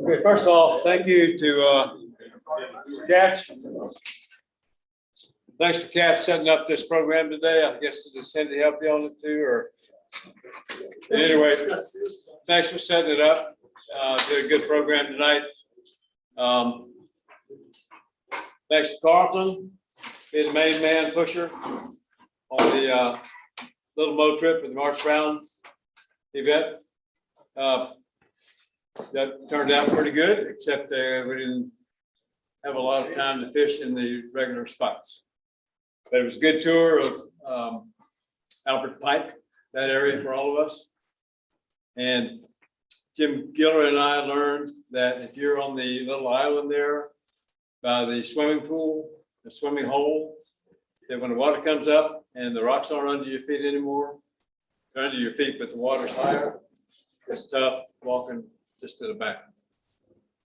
Okay, first of all, thank you to Catch. Thanks to Catch setting up this program today. I guess it's Cindy help you on it too, or anyway, thanks for setting it up. Did a good program tonight. Thanks to Carlton, being the main man pusher on the little boat trip with the March Round event. That turned out pretty good, except we didn't have a lot of time to fish in the regular spots. But it was a good tour of Albert Pike, that area for all of us. And Jim Giller and I learned that if you're on the little island there by the swimming pool, the swimming hole, that when the water comes up and the rocks aren't under your feet anymore, they're under your feet, but the water's higher, it's tough walking just to the back.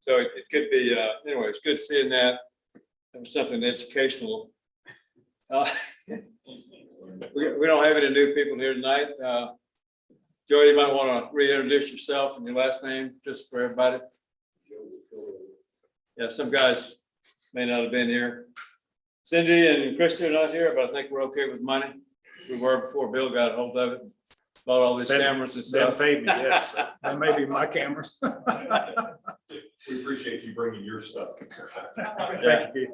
So it could be, anyway, it's good seeing that. It was something educational. We don't have any new people here tonight. Joey, you might want to reintroduce yourself and your last name just for everybody. Yeah, some guys may not have been here. Cindy and Christy are not here, but I think we're okay with money. We were before Bill got a hold of it. Bought all these cameras and stuff. That paid me, yes. That may be my cameras. We appreciate you bringing your stuff. Thank you.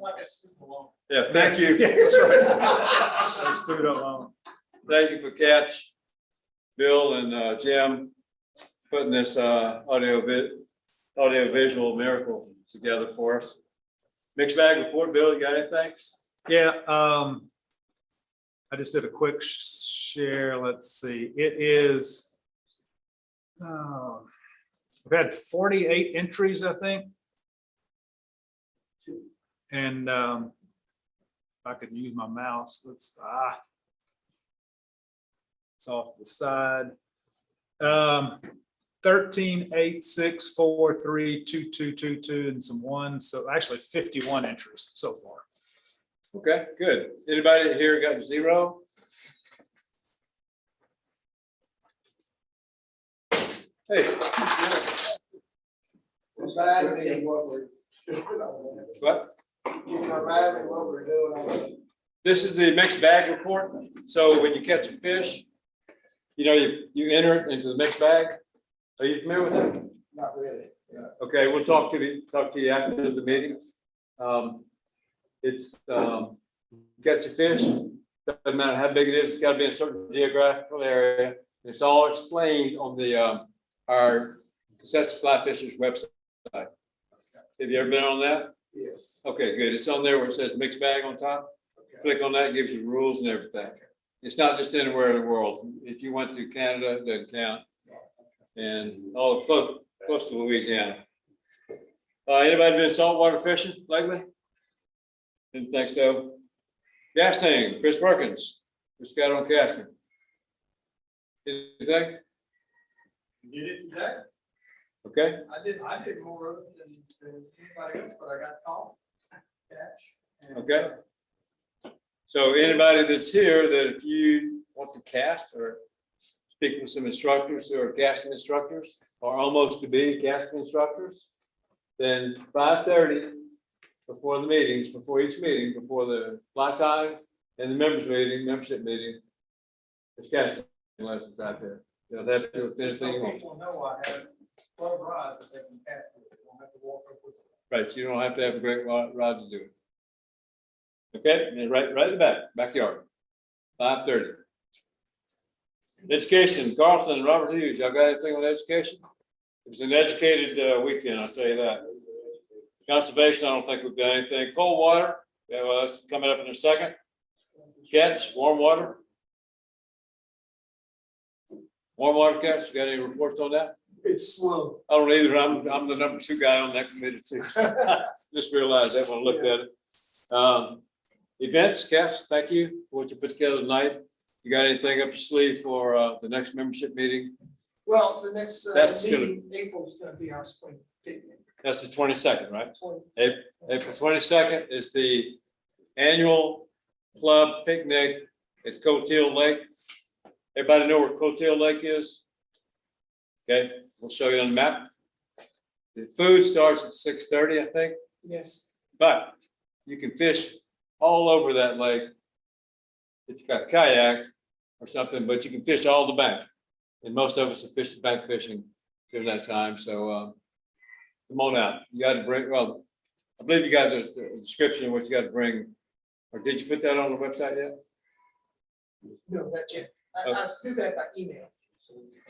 Yeah, thank you. That's right. Let's do it alone. Thank you for Catch, Bill and Jim, putting this audio visual miracle together for us. Mixed bag report, Bill, you got anything? Yeah, I just did a quick share. Let's see. It is, we've had 48 entries, I think. And if I could use my mouse, let's, it's off the side. 13, 8, 6, 4, 3, 2, 2, 2, 2, and some ones. So actually 51 entries so far. Okay, good. Anybody here got zero? Hey. Remind me what we're doing. What? You remind me what we're doing. This is the mixed bag report. So when you catch a fish, you know, you enter it into the mixed bag. Are you familiar with that? Not really. Okay, we'll talk to you after the meeting. It's catch a fish, doesn't matter how big it is, it's got to be in a certain geographical area. It's all explained on the our Kisatchie Fly Fishing's website. Have you ever been on that? Yes. Okay, good. It's on there where it says mixed bag on top. Okay. Click on that, it gives you the rules and everything. It's not just anywhere in the world. If you went to Canada, it doesn't count. And all close to Louisiana. Anybody been saltwater fishing lately? Didn't think so. Casting, Chris Perkins, just got on casting. Anything? Did it today? Okay. I did more of it than anybody else, but I got caught. Catch. And, Okay. So anybody that's here that if you want to cast or speak with some instructors who are casting instructors or almost to be casting instructors, then 5:30 before the meetings, before each meeting, before the fly time and the membership meeting, there's casting lessons out there. You don't have to do anything some else. people know I have 12 rods that they can cast with. They don't have to walk up with them. Right, you don't have to have a great rod to do it. Okay, and right in the backyard, 5:30. Education, Carlton and Robert Hughes, y'all got anything on education? It was an educated weekend, I'll tell you that. Conservation, I don't think we've got anything. Cold water, yeah, well, that's coming up in a second. Catch, warm water. Warm water catch, you got any reports on that? It's slow. I don't either. I'm the number 2 guy on that committee too. Just realized that when I looked at it. Events, Cass, thank you for what you put together tonight. You got anything up your sleeve for the next membership meeting? Well, the next That's meeting, April is gonna be our spring picnic. That's the 22nd, right? 20. April 22nd is the annual club picnic at Coattail Lake. Everybody know where Coattail Lake is? Okay, we'll show you on the map. The food starts at 6:30, I think, Yes, but you can fish all over that lake. If you got kayak or something, but you can fish all the bank. And most of us are fishing bank fishing during that time, so come on out. You got to bring, well, I believe you got the description of what you got to bring. Or did you put that on the website yet? no, not yet. I still that by email.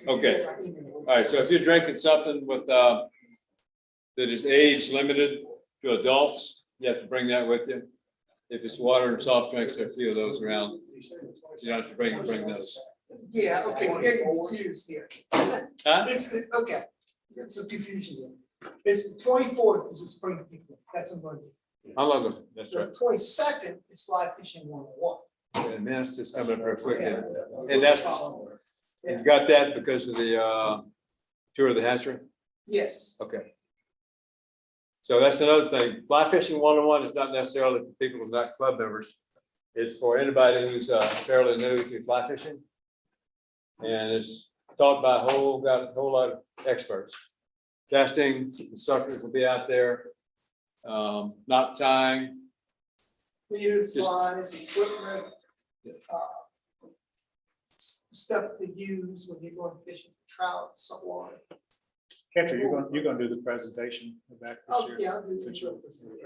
Okay. All right, so if you're drinking something with, that is age limited to adults, you have to bring that with you. If it's water and soft drinks, there are a few of those around. You don't have to bring those. Yeah, okay, we're getting confused here. Huh? Okay, it's a confusion here. It's the 24th is a spring picnic, that's a Monday. I love them, that's right. The 22nd is fly fishing 101. Yeah, man, it's just coming up very quickly. Yeah. And that's, you got that because of the, tour of the hatchery? Yes, Okay. So that's another thing. Fly fishing 101 is not necessarily for people who are not club members. It's for anybody who's fairly new to fly fishing. And it's taught by got a whole lot of experts. Casting instructors will be out there. Knot tying. leaders, Just- flies, equipment. Stuff to use when you're going fishing for trout, saltwater. Catcher, you're gonna do the presentation back this Oh, year? yeah, I'll do Since the you're- presentation.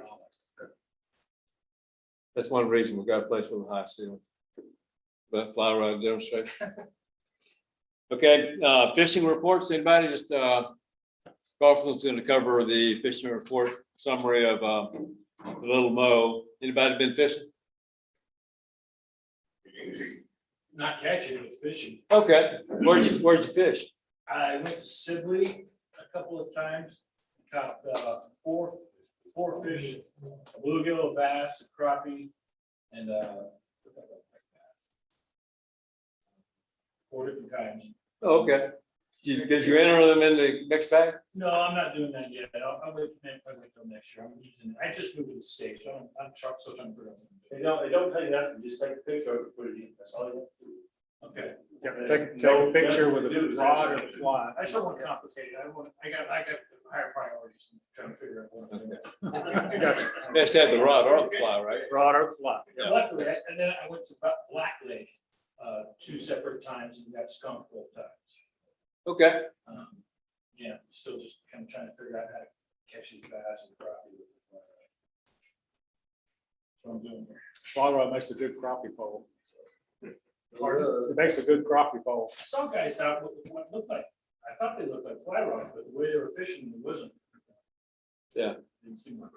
That's one reason we've got a place with a high ceiling. But fly rod demonstration. Okay, fishing reports, anybody just, Garfield's gonna cover the fishing report summary of, the Little Mo. Anybody been fishing? Not catching, but fishing. Okay, where'd you fish? I went to Sibley a couple of times, caught four fish, a bluegill, a bass, a crappie, and four different kinds. Oh, okay. Did you enter them in the mixed bag? No, I'm not doing that yet. I'll wait till next year. I'm using, I just moved to the States, so I'm still trying to figure out. They don't tell you that, just take a picture of it, put it in, that's all you have to do. Okay. Yeah, take a picture with a rod or fly. I just don't want to complicate it. I got higher priorities. I'm trying to figure out what I'm doing. Best have the rod or the fly, right? Rod or fly. Yeah. Luckily, and then I went to Black Lake, 2 separate times and got skunked both times. Okay. Yeah, still just kind of trying to figure out how to catch these bass and crappie with the fly rod. That's what I'm doing here. Fly rod makes a good crappie pole. It makes a good crappie pole. I saw guys out with what looked like, I thought they looked like fly rods, but the way they were fishing, it wasn't. Yeah. Didn't seem like.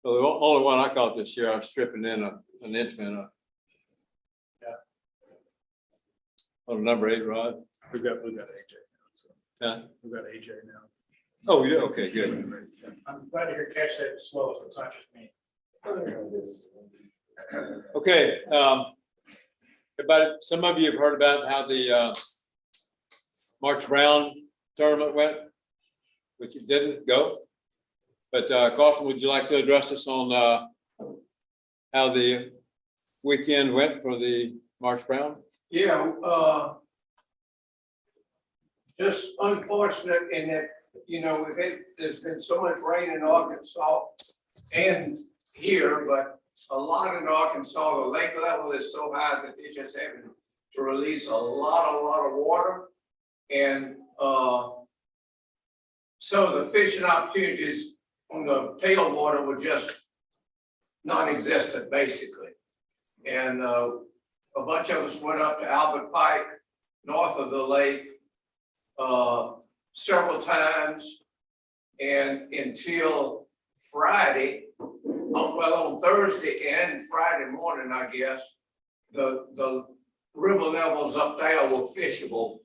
Well, the only one I caught this year, I was stripping in an inchman. Yeah. On a number 8 rod. We've got AJ now. So Huh? we've got AJ now. Oh, yeah, okay, good. I'm glad to hear catch that slow, so it's not just me. Okay, everybody, some of you have heard about how the March Brown tournament went, which it didn't go. But Carson, would you like to address us on how the weekend went for the March Brown? Yeah, just unfortunate in that, you know, there's been so much rain in Arkansas and here, but a lot in Arkansas, the lake level is so high that they're just having to release a lot of water. And so the fishing opportunities on the tailwater were just non-existent, basically. And a bunch of us went up to Albert Pike, north of the lake, several times, and until Friday, on Thursday and Friday morning, I guess, the river levels up there were fishable,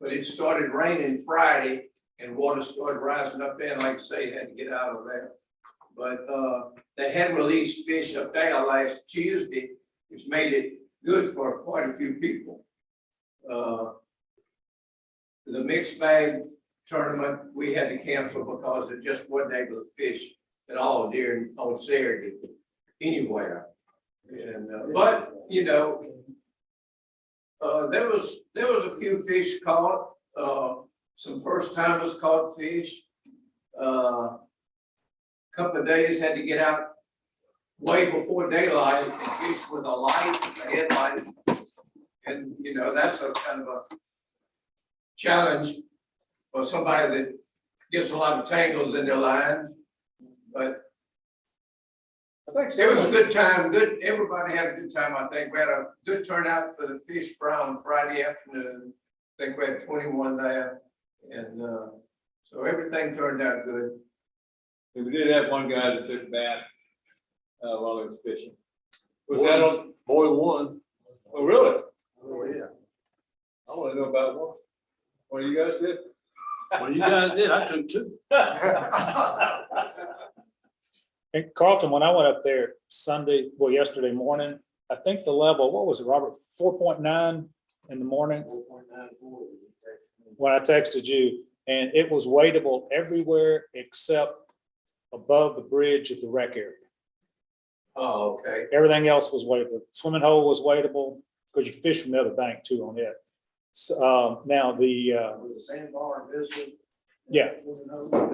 but it started raining Friday and water started rising up there, and like I say, had to get out of there. But they had released fish up there last Tuesday, which made it good for quite a few people. The mixed bag tournament, we had to cancel because it just wasn't able to fish at all on Saturday anywhere. And but you know, there was a few fish caught. Some first timers caught fish. couple of days, had to get out way before daylight and fish with a light, a headlight. And, you know, that's a kind of a challenge for somebody that gets a lot of tangles in their lines. But I think it was a good time, everybody had a good time, I think. We had a good turnout for the fish fry on Friday afternoon. I think we had 21 there, and so everything turned out good. We did have one guy that took a bath while he was fishing. Was that on? More than one. Oh, really? Oh, yeah. I want to know about one. What you guys did? Well, you guys did, I took two. And Carlton, when I went up there yesterday morning, I think the level, what was it, Robert, 4.9 in the morning? 4.94. When I texted you, and it was wadeable everywhere except above the bridge at the rec area. Oh, okay. Everything else was wadeable. Swimming hole was wadeable because you fish from the other bank too on it. So, now the Was the sandbar visible? yeah.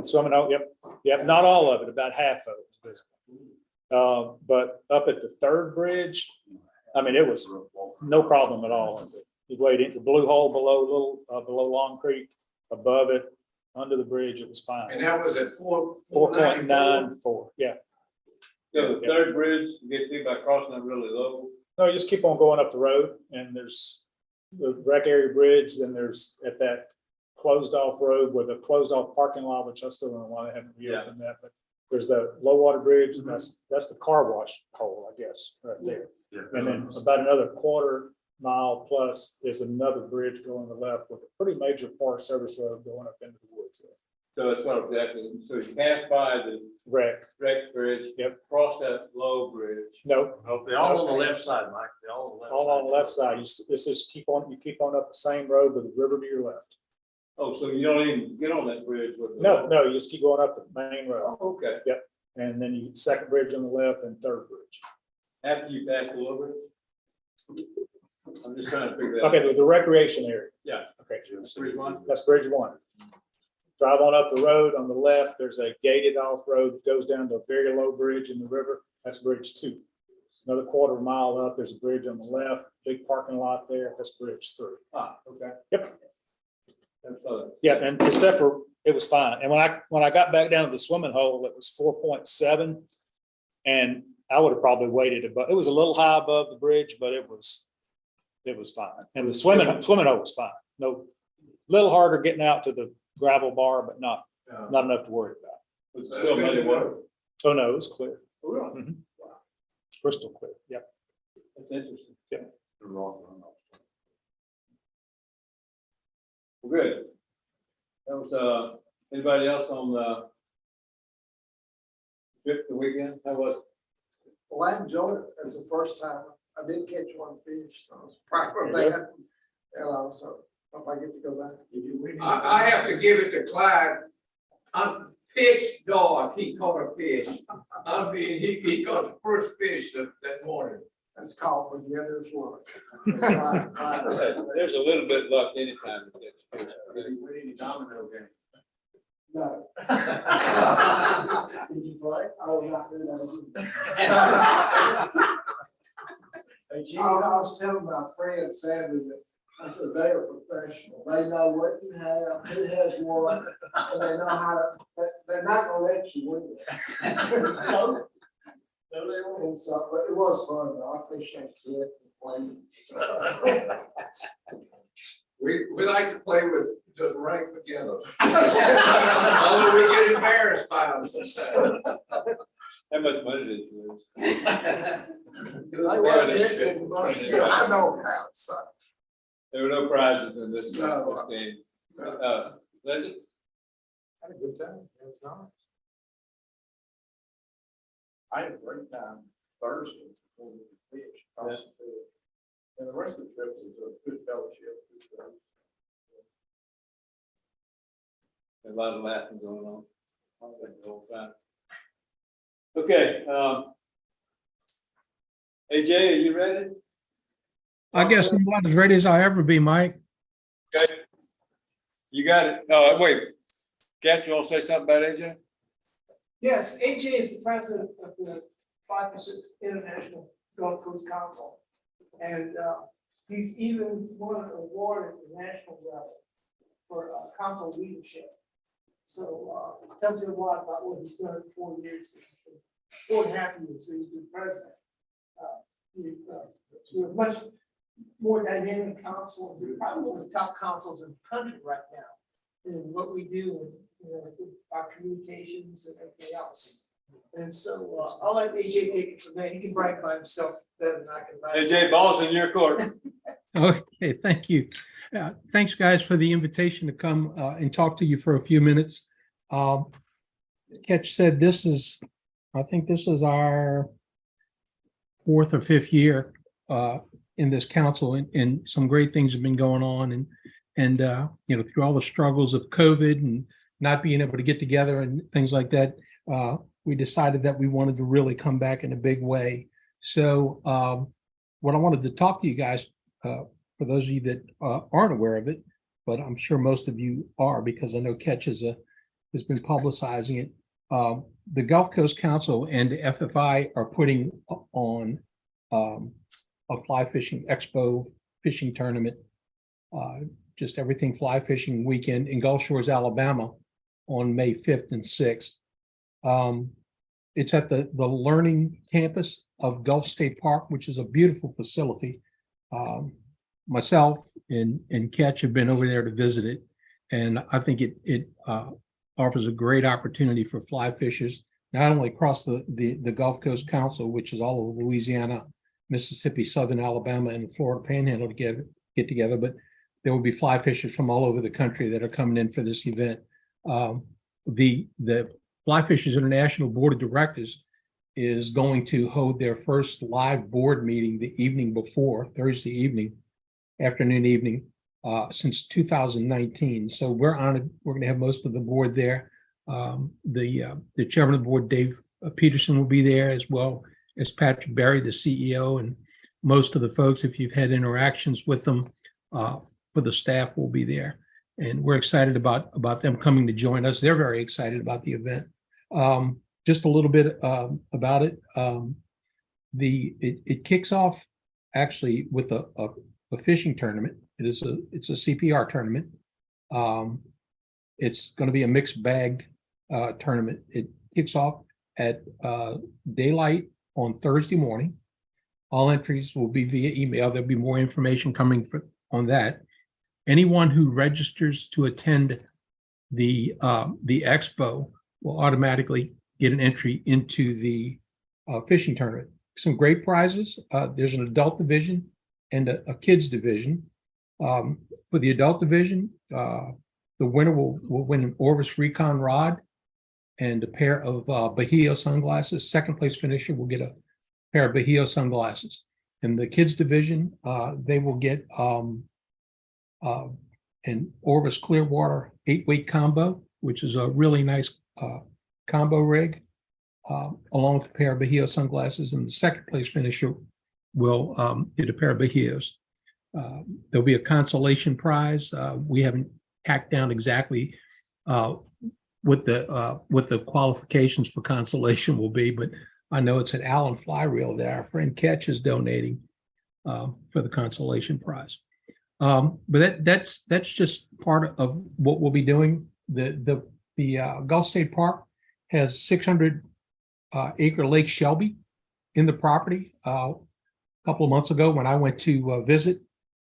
Swimming hole, yep, not all of it, about half of it was visible. But up at the third bridge, I mean, it was no problem at all. You wade in the blue hole below below Long Creek, above it, under the bridge, it was fine. And that was at 4.94, 4.94. yeah. So the third bridge, you get to by crossing that really low. No, you just keep on going up the road, and there's the rec area bridge, then there's at that closed off road with a closed off parking lot, which I still don't know why they haven't reopened that, but there's the low water bridge, and that's the car wash hole, I guess, right there. Yeah. And then about another quarter mile plus is another bridge going to the left with a pretty major Forest Service road going up into the woods there. So that's what exactly. So you pass by the Wreck. bridge. Yep. Cross that low bridge. Nope. Oh, they're all on the left side, Mike, they're all on the left side. All on the left side. This is you keep on up the same road with the river to your left. Oh, so you don't even get on that bridge with the. No, you just keep going up the main road. Oh, okay. And then you second bridge on the left and third bridge. After you pass the low bridge? I'm just trying to figure that out. Okay, the recreation area. Yeah. Okay. Bridge one? That's bridge one. Drive on up the road on the left, there's a gated off road that goes down to a very low bridge in the river. That's bridge two. Another quarter mile up, there's a bridge on the left, big parking lot there. That's bridge three. Ah, okay. Yep. That's all. Yeah, and except for, it was fine. And when I got back down to the swimming hole, it was 4.7. And I would have probably waited above, it was a little high above the bridge, but it was fine. And the swimming hole was fine. No, little harder getting out to the gravel bar, but not enough to worry about. It's still muddy water. Oh, no, it was clear. Oh, really? Mhm. Crystal clear. Yep. That's interesting. Yeah. Well, good. That was, anybody else on the trip the weekend? How was it? Well, I enjoyed it as the first time. I did catch one fish, so I was proud of that. And so if I get to go back. I have to give it to Clyde. I'm pitch dog, he caught a fish. I mean, he caught the first fish that morning. That's called when the others work. There's a little bit of luck anytime. We need a domino game. No. Did you play? I was not doing that. I was telling my friend Sandy that I said they are professional. They know what you have, who has what, and they know how to. They're not gonna let you win it. So, and so, but it was fun. Though. I appreciate it. We like to play with just rank beginners. Although we get embarrassed by them sometimes. How much money did you lose? I know how. So. There were no prizes in this No. game. Legend? Had a good time. It was nice. I had a great time Thursday before we fish. Yeah. And the rest of the trip was a good fellowship. A lot of laughing going on. I think the whole time. Okay, AJ, are you ready? I guess I'm about as ready as I'll ever be, Mike. Okay. You got it. Wait. Cash, you want to say something about AJ? Yes, AJ is the president of the Fly Fishing International Gulf Coast Council. And he's even won an award at the national level for council leadership. So it tells you a lot about what he's done in 4 years, 4.5 years that he's been president. We're a much more dynamic council. We're probably one of the top councils in the country right now in what we do, our communications and everything else. And so I'll let AJ take it from there. He can brag by himself better than I can brag. AJ, ball's in your court. Okay, thank you. Thanks, guys, for the invitation to come and talk to you for a few minutes. Ketch said I think this is our 4th or 5th year in this council, and some great things have been going on. And through all the struggles of COVID and not being able to get together and things like that, we decided that we wanted to really come back in a big way. So what I wanted to talk to you guys, for those of you that aren't aware of it, but I'm sure most of you are, because I know Ketch has been publicizing it. The Gulf Coast Council and the FFI are putting on a fly fishing expo fishing tournament, just everything fly fishing weekend in Gulf Shores, Alabama on May 5th and 6th. It's at the learning campus of Gulf State Park, which is a beautiful facility. Myself and Ketch have been over there to visit it, and I think it offers a great opportunity for fly fishers, not only across the Gulf Coast Council, which is all over Louisiana, Mississippi, Southern Alabama, and the Florida Panhandle get together, but there will be fly fishers from all over the country that are coming in for this event. The Fly Fishers International Board of Directors is going to hold their first live board meeting the evening before, Thursday evening, afternoon evening, since 2019. So we're honored. We're going to have most of the board there. The chairman of the board, Dave Peterson, will be there, as well as Patrick Berry, the CEO, and most of the folks, if you've had interactions with them, for the staff, will be there. And we're excited about them coming to join us. They're very excited about the event. Just a little bit about it. It kicks off actually with a fishing tournament. It's a CPR tournament. It's going to be a mixed bag tournament. It kicks off at daylight on Thursday morning. All entries will be via email. There'll be more information coming on that. Anyone who registers to attend the expo will automatically get an entry into the fishing tournament. Some great prizes. There's an adult division and a kids division. For the adult division, the winner will win an Orvis Recon rod and a pair of Bahia sunglasses. Second place finisher will get a pair of Bahia sunglasses. In the kids division, they will get an Orvis Clearwater 8-weight combo, which is a really nice combo rig, along with a pair of Bahia sunglasses. And the second place finisher will get a pair of Bahias. There'll be a consolation prize. We haven't hacked down exactly what the qualifications for consolation will be, but I know it's an Allen fly reel that our friend Ketch is donating for the consolation prize. But that's just part of what we'll be doing. The Gulf State Park has 600 acre Lake Shelby in the property. A couple of months ago, when I went to visit,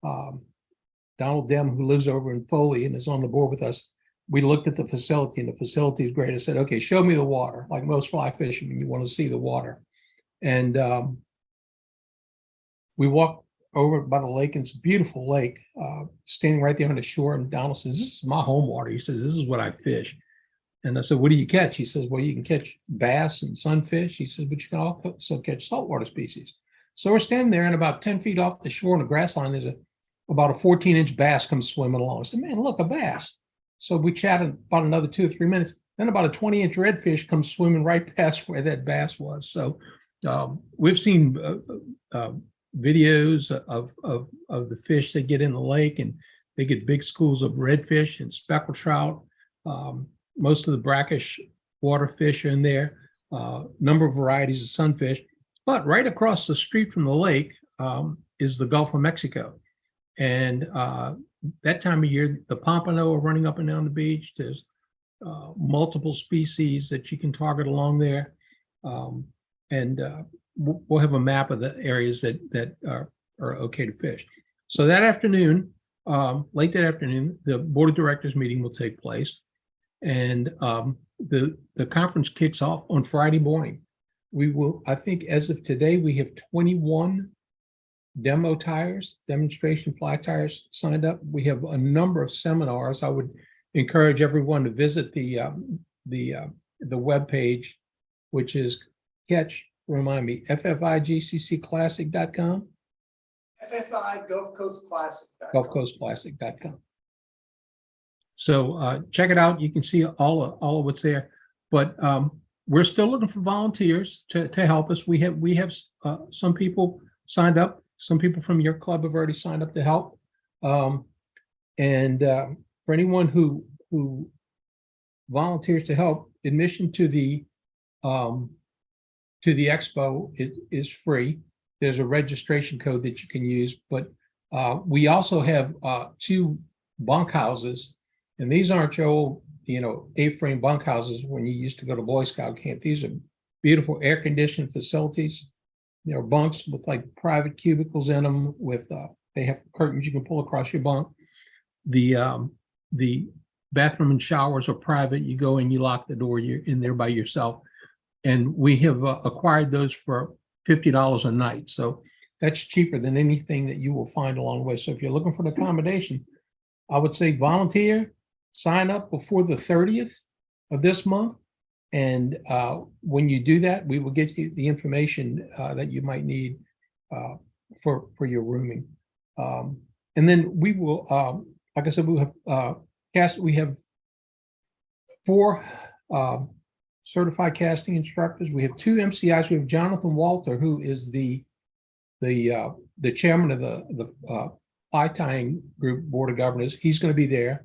Donald Dem, who lives over in Foley and is on the board with us, we looked at the facility, and the facility is great. I said, okay, show me the water. Like most fly fishing, you want to see the water. And we walked over by the lake, and it's a beautiful lake, standing right there on the shore. And Donald says, this is my home water. He says, this is what I fish. And I said, what do you catch? He says, well, you can catch bass and sunfish. He says, but you can also catch saltwater species. So we're standing there, and about 10 feet off the shore on the grass line, there's about a 14-inch bass comes swimming along. I said, man, look, a bass. So we chatted about another 2 or 3 minutes. Then about a 20-inch redfish comes swimming right past where that bass was. So we've seen videos of the fish that get in the lake, and they get big schools of redfish and speckled trout. most of the brackish water fish are in there, number of varieties of sunfish. But right across the street from the lake is the Gulf of Mexico. And that time of year, the pompano are running up and down the beach. There's multiple species that you can target along there. And we'll have a map of the areas that are okay to fish. So that afternoon, late that afternoon, the board of directors meeting will take place. And the conference kicks off on Friday morning. We will, I think as of today, we have 21 demo tires, demonstration fly tires signed up. We have a number of seminars. I would encourage everyone to visit the webpage, which is FFIGCCClassic.com. FFI Gulf Coast Classic. GulfCoastClassic.com. So check it out. You can see all of what's there. But we're still looking for volunteers to help us. We have some people signed up. Some people from your club have already signed up to help. And for anyone who volunteers to help, admission to the expo is free. There's a registration code that you can use, but we also have 2 bunkhouses, and these aren't your old, A-frame bunkhouses when you used to go to Boy Scout camp. These are beautiful air-conditioned facilities. There are bunks with like private cubicles in them with they have curtains you can pull across your bunk. The bathroom and showers are private. You go in, you lock the door, you're in there by yourself. And we have acquired those for $50 a night. So that's cheaper than anything that you will find along the way. So if you're looking for an accommodation, I would say volunteer, sign up before the 30th of this month. And when you do that, we will get you the information that you might need for your rooming. And then we will, like I said, we have 4 certified casting instructors. We have 2 MCIs. We have Jonathan Walter, who is the chairman of the fly tying group board of governors. He's going to be there.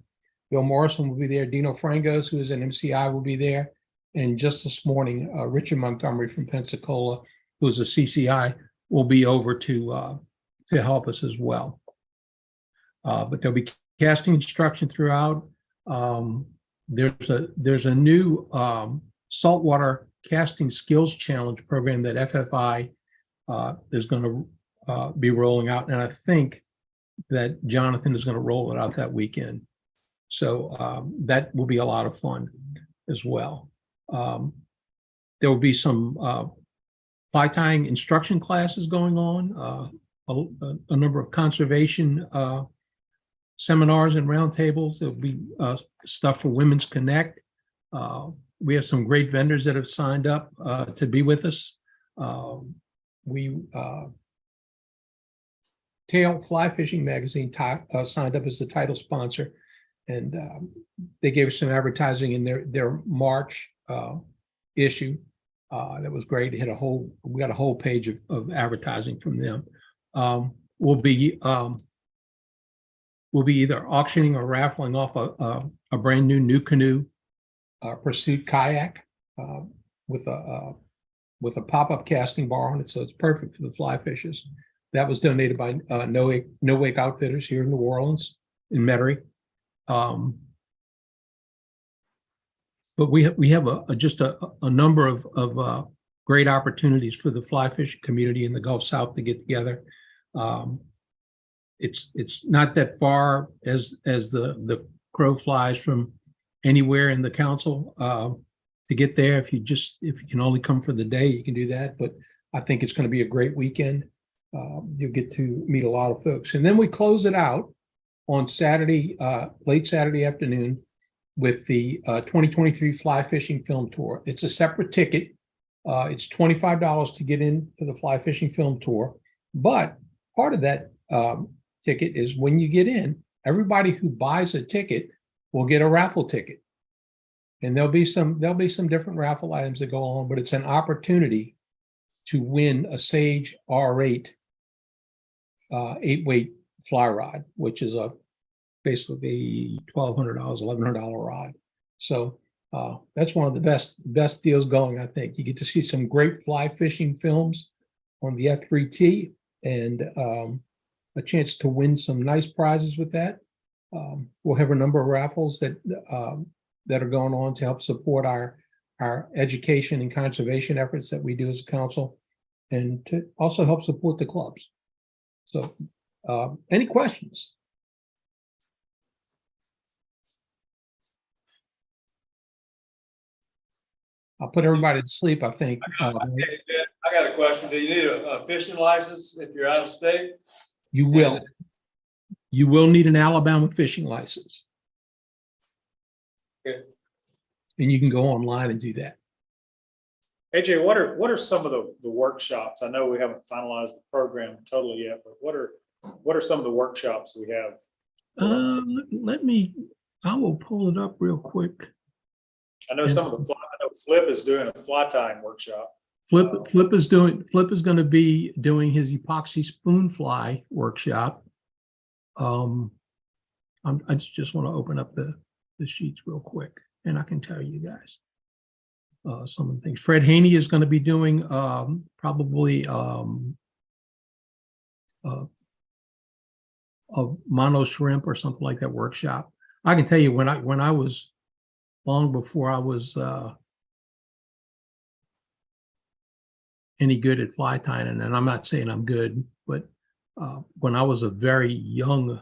Bill Morrison will be there. Dino Frangos, who is an MCI, will be there. And just this morning, Richard Montgomery from Pensacola, who is a CCI, will be over to help us as well. But there'll be casting instruction throughout. There's a new saltwater casting skills challenge program that FFI is going to be rolling out, and I think that Jonathan is going to roll it out that weekend. So that will be a lot of fun as well. There will be some fly tying instruction classes going on, a number of conservation seminars and roundtables. There'll be stuff for Women's Connect. We have some great vendors that have signed up to be with us. Tail Fly Fishing magazine signed up as the title sponsor, and they gave us some advertising in their March issue. That was great. We got a whole page of advertising from them. We'll be either auctioning or raffling off a brand new canoe pursuit kayak with a pop-up casting bar on it, so it's perfect for the fly fishers. That was donated by No Wake Outfitters here in New Orleans, in Metairie. But we have just a number of great opportunities for the fly fishing community in the Gulf South to get together. It's not that far as the crow flies from anywhere in the council to get there. If you can only come for the day, you can do that. But I think it's going to be a great weekend. You'll get to meet a lot of folks, and then we close it out on Saturday, late Saturday afternoon, with the 2023 Fly Fishing Film Tour. It's a separate ticket. It's $25 to get in for the Fly Fishing Film Tour, but part of that ticket is when you get in, everybody who buys a ticket will get a raffle ticket, and there'll be some different raffle items that go on, but it's an opportunity to win a Sage R8 8-weight fly rod, which is basically $1,200, $1,100 rod. So That's one of the best deals going, I think. You get to see some great fly fishing films on the F3T and a chance to win some nice prizes with that. We'll have a number of raffles that are going on to help support our education and conservation efforts that we do as a council, and to also help support the clubs. So, any questions? I'll put everybody to sleep, I think. I got a question. Do you need a fishing license if you're out of state? You will. You will need an Alabama fishing license. Okay. And you can go online and do that. AJ, what are some of the workshops? I know we haven't finalized the program totally yet, but what are some of the workshops we have? I will pull it up real quick. I know some of the I know Flip is doing a fly tying workshop. Flip is going to be doing his epoxy spoon fly workshop. I just want to open up the sheets real quick, and I can tell you guys some of the things. Fred Haney is going to be doing probably a mono shrimp or something like that workshop. I can tell you when I was long before I was any good at fly tying, and I'm not saying I'm good, but when I was a very young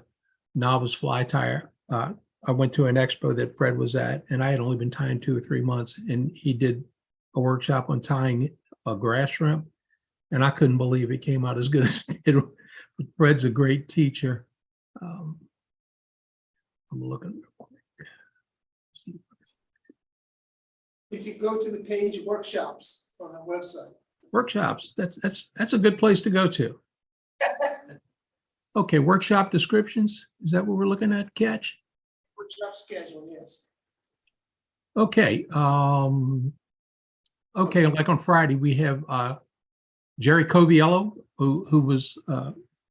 novice fly tyer, I went to an expo that Fred was at, and I had only been tying 2 or 3 months, and he did a workshop on tying a grass shrimp, and I couldn't believe it came out as good as it did. Fred's a great teacher. I'm looking real quick. If you go to the page workshops on our website. Workshops, that's a good place to go to. Okay, workshop descriptions, is that what we're looking at, Catch? Workshop schedule, yes. Okay, okay, like on Friday, we have Jerry Coviello, who was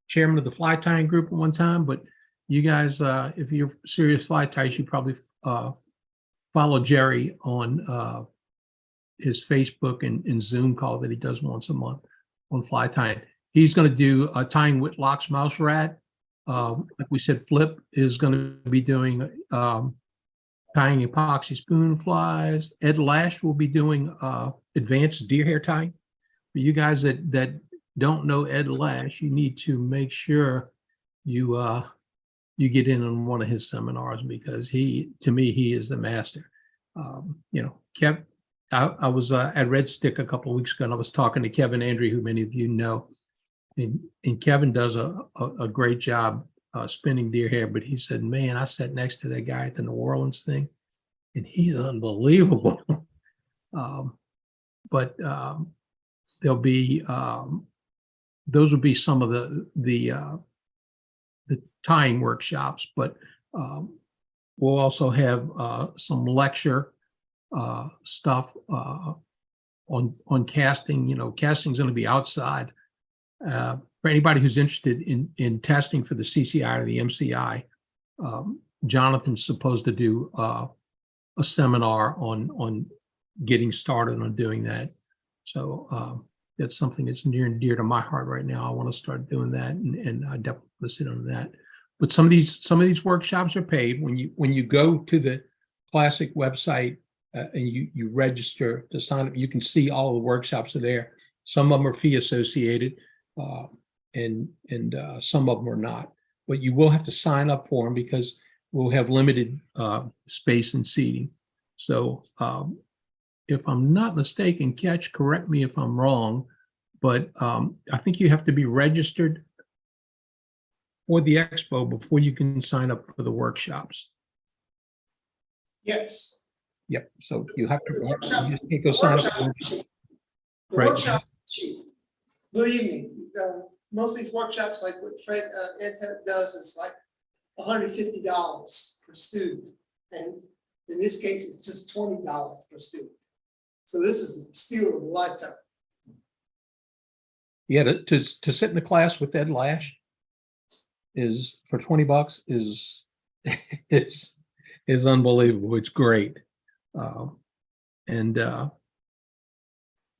chairman of the fly tying group at one time, but you guys, if you're serious fly ties, you probably follow Jerry on his Facebook and Zoom call that he does once a month on fly tying. He's going to do tying Whitlock's mouse rat. Like we said, Flip is going to be doing tying epoxy spoon flies. Ed Lash will be doing advanced deer hair tying. For you guys that don't know Ed Lash, you need to make sure you get in on one of his seminars, because to me, he is the master. Kev, I was at Red Stick a couple of weeks ago, and I was talking to Kevin Andrew, who many of you know, and Kevin does a great job spinning deer hair, but he said, man, I sat next to that guy at the New Orleans thing, and he's unbelievable. But there'll be those would be some of the tying workshops, but we'll also have some lecture stuff on casting. Casting's going to be outside. For anybody who's interested in testing for the CCI or the MCI, Jonathan's supposed to do a seminar on getting started on doing that. So that's something that's near and dear to my heart right now. I want to start doing that, and I definitely want to sit on that. But some of these workshops are paid. When you go to the Classic website and you register to sign up, you can see all of the workshops are there. Some of them are fee associated, and some of them are not. But you will have to sign up for them, because we'll have limited space and seating. So if I'm not mistaken, Catch, correct me if I'm wrong, but I think you have to be registered for the expo before you can sign up for the workshops. Yes. Yep. So you have to The go sign up. workshop is cheap. The Right. workshop is cheap. Believe me, most of these workshops, like what Fred Ed does, is like $150 per student. And in this case, it's just $20 per student. So this is the steal of a lifetime. Yeah, to sit in the class with Ed Lash is for $20 is unbelievable. It's great. And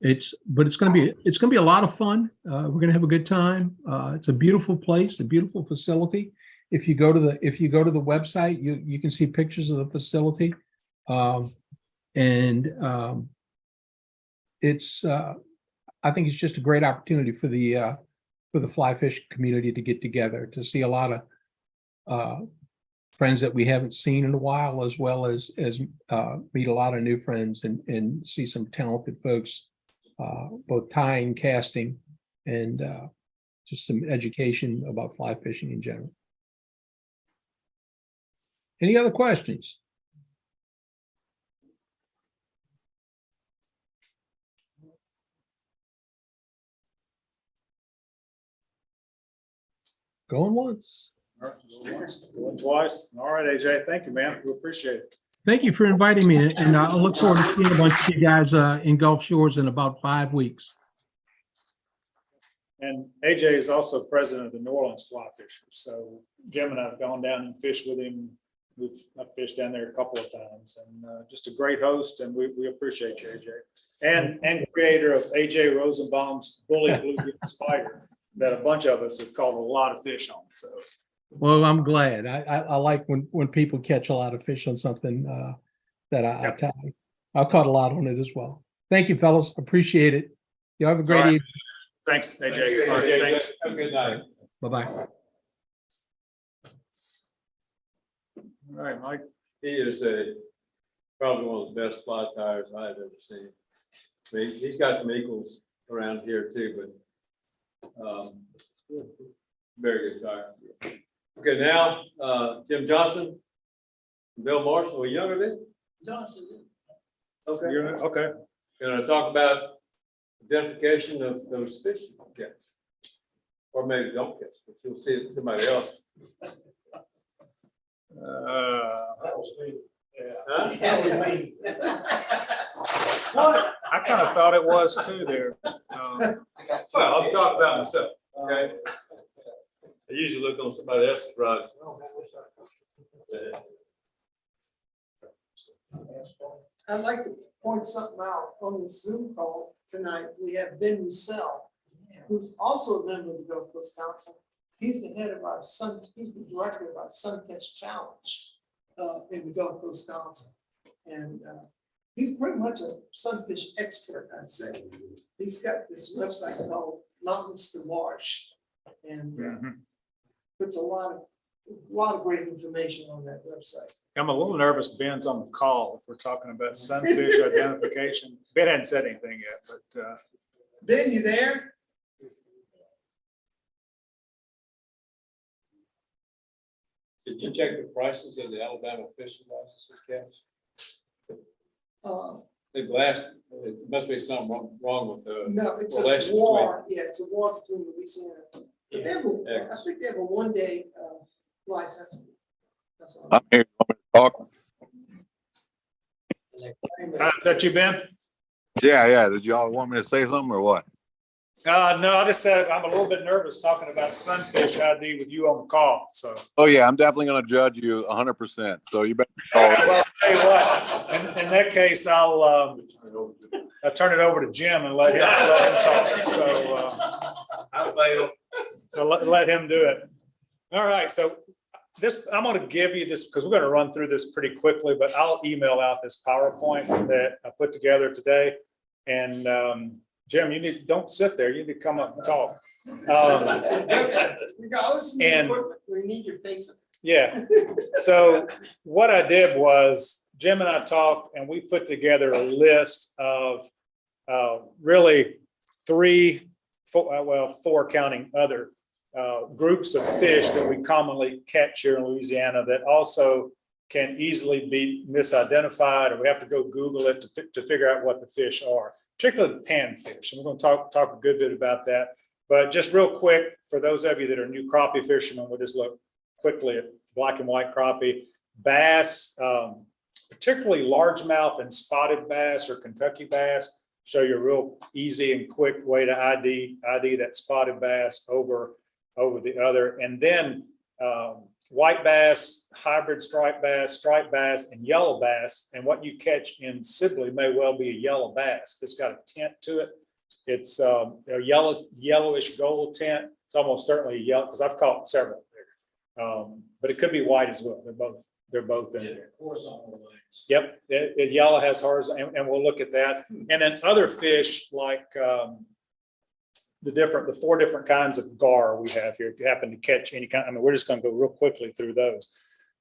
it's going to be a lot of fun. We're going to have a good time. It's a beautiful place, a beautiful facility. If you go to the website, you can see pictures of the facility. It's I think it's just a great opportunity for the fly fish community to get together, to see a lot of friends that we haven't seen in a while, as well as meet a lot of new friends and see some talented folks, both tying, casting, and just some education about fly fishing in general. Any other questions? Going once. Going twice. All right, AJ, thank you, man. We appreciate it. Thank you for inviting me, and I look forward to seeing a bunch of you guys in Gulf Shores in about 5 weeks. And AJ is also president of the New Orleans Fly Fishers. So Jim and I have gone down and fished with him. I've fished down there a couple of times, and just a great host, and we appreciate you, AJ. And creator of AJ Rosenbohm's Bully Bluegill Spider that a bunch of us have caught a lot of fish on. So. Well, I'm glad. I like when people catch a lot of fish on something that I tie. I caught a lot on it as well. Thank you, fellas. Appreciate it. You have a great evening. Thanks, AJ. Thank you, All right, AJ. thanks. Have a good night. Bye-bye. All right, Mike. He is probably one of the best fly tires I've ever seen. I mean, he's got some equals around here too, but very good tire. Okay, now Jim Johnson, Bill Morrison, are you younger than Johnson? Okay. Okay. Gonna talk about identification of those fish you catch, or maybe don't catch, but you'll see it somebody else. That was me. Huh? That was me. I kind of thought it was too there. Well, I'll talk about myself. Okay. I usually look on somebody else's rod. I'd like to point something out on the Zoom call tonight. We have Ben Roussel, who's also a member of the Gulf Coast Council. He's the head of our he's the director of our Suncatch Challenge in the Gulf Coast Council. And he's pretty much a sunfish expert, I'd say. He's got this website called Mountains to Marsh, and puts a lot of great information on that website. I'm a little nervous Ben's on the call if we're talking about sunfish identification. Ben hadn't said anything yet, but Ben, you there? Did you check the prices of the Alabama fishing licenses, Cass? They've lasted, it must be something wrong with the. No, it's relation a war. Yeah, it's a war between Louisiana. But they have I think they have a one-day license. That's all. I'm here. You want me to talk? is that you, Ben? Yeah. Did y'all want me to say something or what? No, I just said I'm a little bit nervous talking about sunfish ID with you on the call. So. Oh yeah, I'm definitely going to judge you 100%. So you better call. Well, tell you what, in that case, I'll turn it over to Jim and let him talk. So let him do it. All right. So I'm going to give you this because we're going to run through this pretty quickly, but I'll email out this PowerPoint that I put together today. And Jim, don't sit there. You need to come up and talk. And we need your face. Yeah. So what I did was Jim and I talked and we put together a list of really four counting other groups of fish that we commonly catch here in Louisiana that also can easily be misidentified, or we have to go Google it to figure out what the fish are, particularly the panfish. And we're going to talk a good bit about that. But just real quick, for those of you that are new crappie fishermen, we'll just look quickly at black and white crappie. Bass, particularly largemouth and spotted bass or Kentucky bass, show you a real easy and quick way to ID that spotted bass over the other. And then white bass, hybrid striped bass, and yellow bass. And what you catch in Sibley may well be a yellow bass. It's got a tint to it. It's a yellowish gold tint. It's almost certainly yellow because I've caught several there. But it could be white as well. They're both in there. Horizontal lines. Yep, the yellow has horizontal, and we'll look at that. And then other fish like the 4 different kinds of gar we have here. If you happen to catch any kind, I mean, we're just going to go real quickly through those.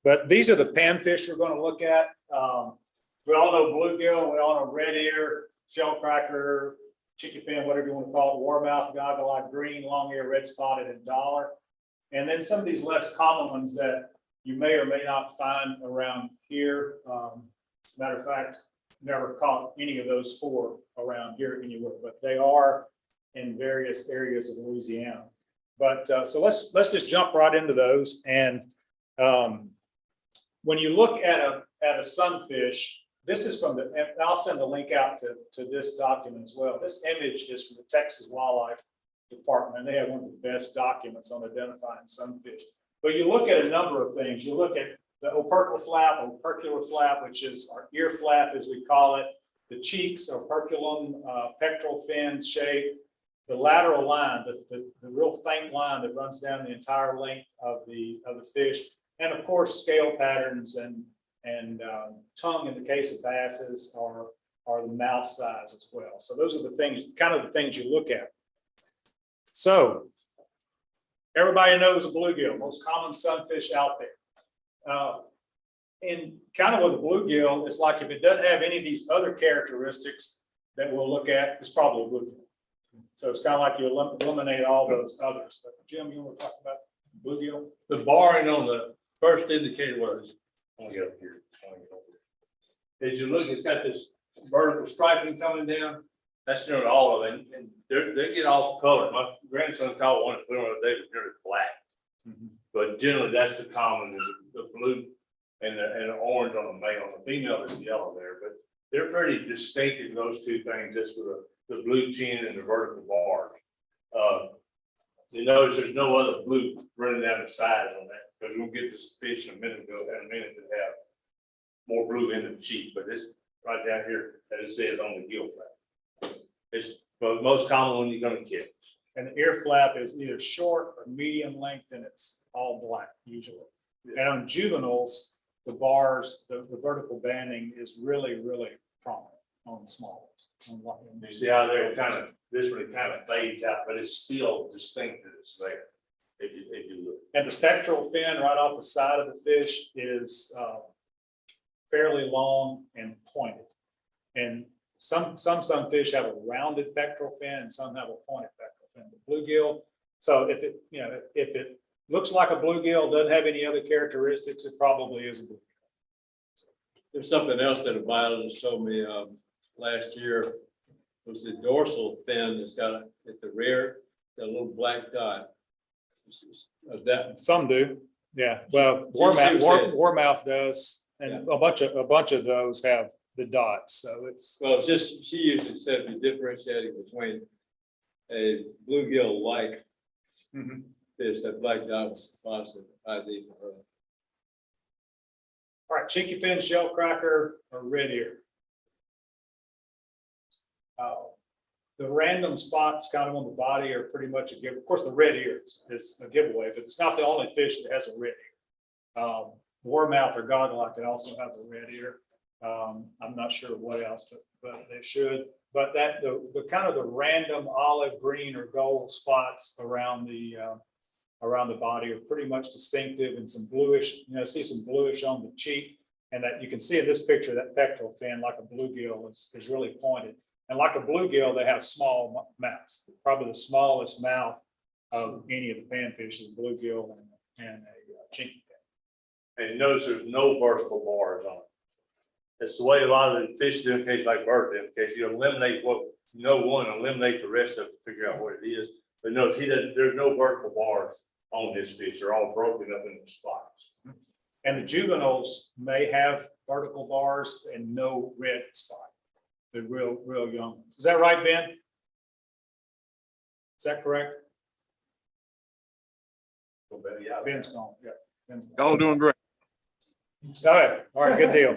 But these are the panfish we're going to look at. We all know bluegill, we all know red ear, shellcracker, chicken fin, whatever you want to call it, warmouth, goggle-eyed green, long ear, red spotted, and dollar. And then some of these less common ones that you may or may not find around here. Matter of fact, never caught any of those 4 around here anywhere, but they are in various areas of Louisiana. But so let's just jump right into those. And when you look at a sunfish, this is from and I'll send the link out to this document as well. This image is from the Texas Wildlife Department, and they have one of the best documents on identifying sunfish. But you look at a number of things. You look at the opercular flap, which is our ear flap, as we call it. The cheeks, operculum, pectoral fin shape. The lateral line, the real faint line that runs down the entire length of the fish, and of course scale patterns and tongue in the case of basses are the mouth size as well. So those are the things, kind of the things you look at. So everybody knows a bluegill, most common sunfish out there. And kind of with a bluegill, it's like if it doesn't have any of these other characteristics that we'll look at, it's probably a bluegill. So it's kind of like you eliminate all those others. But Jim, you want to talk about bluegill? The barring on the first indicator was, I'll get up here. As you look, it's got this vertical striping coming down. That's nearly all of it. And they get off color. My grandson caught one and put on a day was nearly black. But generally that's the common, the blue and the orange on the male. The female is yellow there, but they're pretty distinctive, those 2 things, just for the blue chin and the vertical bar. You notice there's no other blue running down the side on that, because we'll get this fish in a minute to have more blue in the cheek, but it's right down here, as it says on the gill flap. It's the most common one you're going to catch. And the ear flap is either short or medium length, and it's all black usually. And on juveniles, the bars, the vertical banding is really, really prominent on small ones. You see how there this one kind of fades out, but it's still distinct that it's there. If you look. And the pectoral fin right off the side of the fish is fairly long and pointed. And some sunfish have a rounded pectoral fin, and some have a pointed pectoral fin. The bluegill, so if it looks like a bluegill, doesn't have any other characteristics, it probably is a bluegill. There's something else that a biologist told me last year, was the dorsal fin that's got at the rear, got a little black dot. That Some do, yeah. Well, warmouth does, and a bunch of those have the dots. So it's well, it's just she usually said to differentiating between a bluegill like fish, that black dot was positive ID for her. all right. Chinky fin, shellcracker, or red ear. The random spots kind of on the body are pretty much a giveaway. Of course, the red ear is a giveaway, but it's not the only fish that has a red ear. Warmouth or goggle-eye can also have a red ear. I'm not sure what else, but they should. But that the kind of the random olive green or gold spots around the body are pretty much distinctive, and some bluish. See some bluish on the cheek, and that you can see in this picture that pectoral fin, like a bluegill, is really pointed. And like a bluegill, they have small mouths. Probably the smallest mouth of any of the panfish is a bluegill and a chinky fin. And you notice there's no vertical bars on it. It's the way a lot of the fish do in case like bird, in case you eliminate eliminate the rest of it to figure out what it is. But notice there's no vertical bars on this fish. They're all broken up into spots. And the juveniles may have vertical bars and no red spot. The real young ones. Is that right, Ben? Is that correct? Yeah. Ben's gone, yeah. Ben's gone. Y'all doing great. All right, good deal.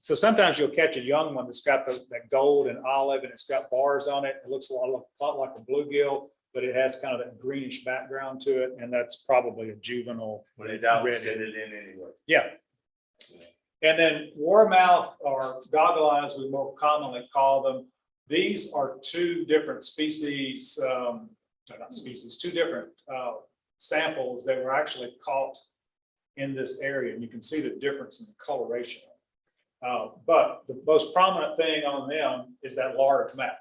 So sometimes you'll catch a young one that's got that gold and olive and it's got bars on it. It looks a lot like a bluegill, but it has kind of that greenish background to it. And that's probably a juvenile. When they don't red. send it in anyway. Yeah. And then warmouth or goggle eyes, we more commonly call them. These are two different species, not species, two different samples that were actually caught in this area. And you can see the difference in the coloration. But the most prominent thing on them is that large mouth.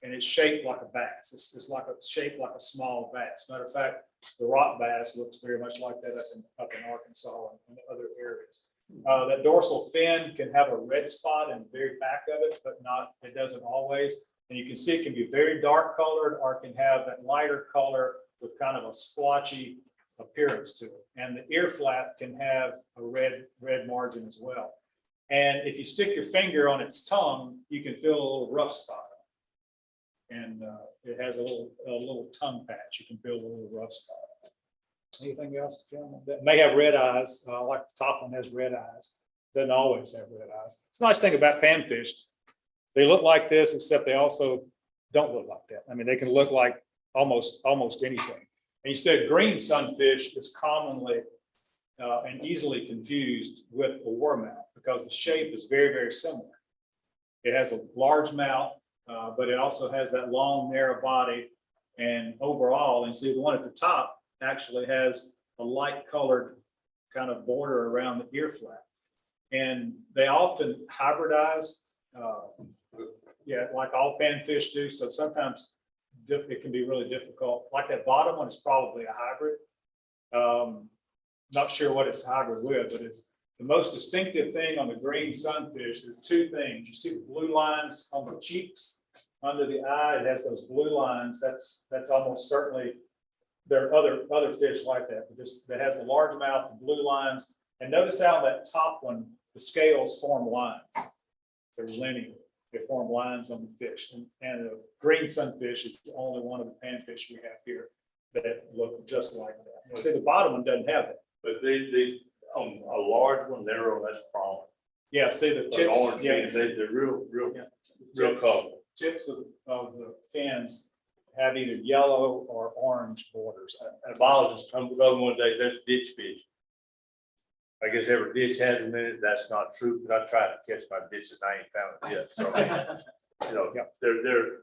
And it's shaped like a bass. It's like shaped like a small bass. Matter of fact, the rock bass looks very much like that up in Arkansas and other areas. That dorsal fin can have a red spot in the very back of it, but it doesn't always. And you can see it can be very dark colored or it can have that lighter color with kind of a splotchy appearance to it. And the ear flap can have a red margin as well. And if you stick your finger on its tongue, you can feel a little rough spot. And it has a little tongue patch. You can feel a little rough spot. Anything else, gentlemen? That may have red eyes. Like the top one has red eyes. Doesn't always have red eyes. It's a nice thing about panfish. They look like this, except they also don't look like that. I mean, they can look like almost anything. And you said green sunfish is commonly and easily confused with a warmouth because the shape is very, very similar. It has a large mouth, but it also has that long, narrow body. And overall, and see the one at the top actually has a light colored kind of border around the ear flap. And they often hybridize, like all panfish do. So sometimes it can be really difficult. Like that bottom one is probably a hybrid. Not sure what it's hybrid with, but it's the most distinctive thing on the green sunfish. There's two things. You see the blue lines on the cheeks under the eye. It has those blue lines. That's almost certainly, there are other fish like that, but this that has the large mouth, the blue lines. And notice how that top one, the scales form lines. They're linear. They form lines on the fish. And the green sunfish is the only one of the panfish we have here that look just like that. You see, the bottom one doesn't have that. But they on a large one, they're less prominent. Yeah, see the But tips. orange fins, they're real colorful. Tips of the fins have either yellow or orange borders. And a biologist come over one day, there's ditch fish. I guess every ditch has them in it. That's not true, but I tried to catch my ditch and I ain't found it yet. So, you know, they're,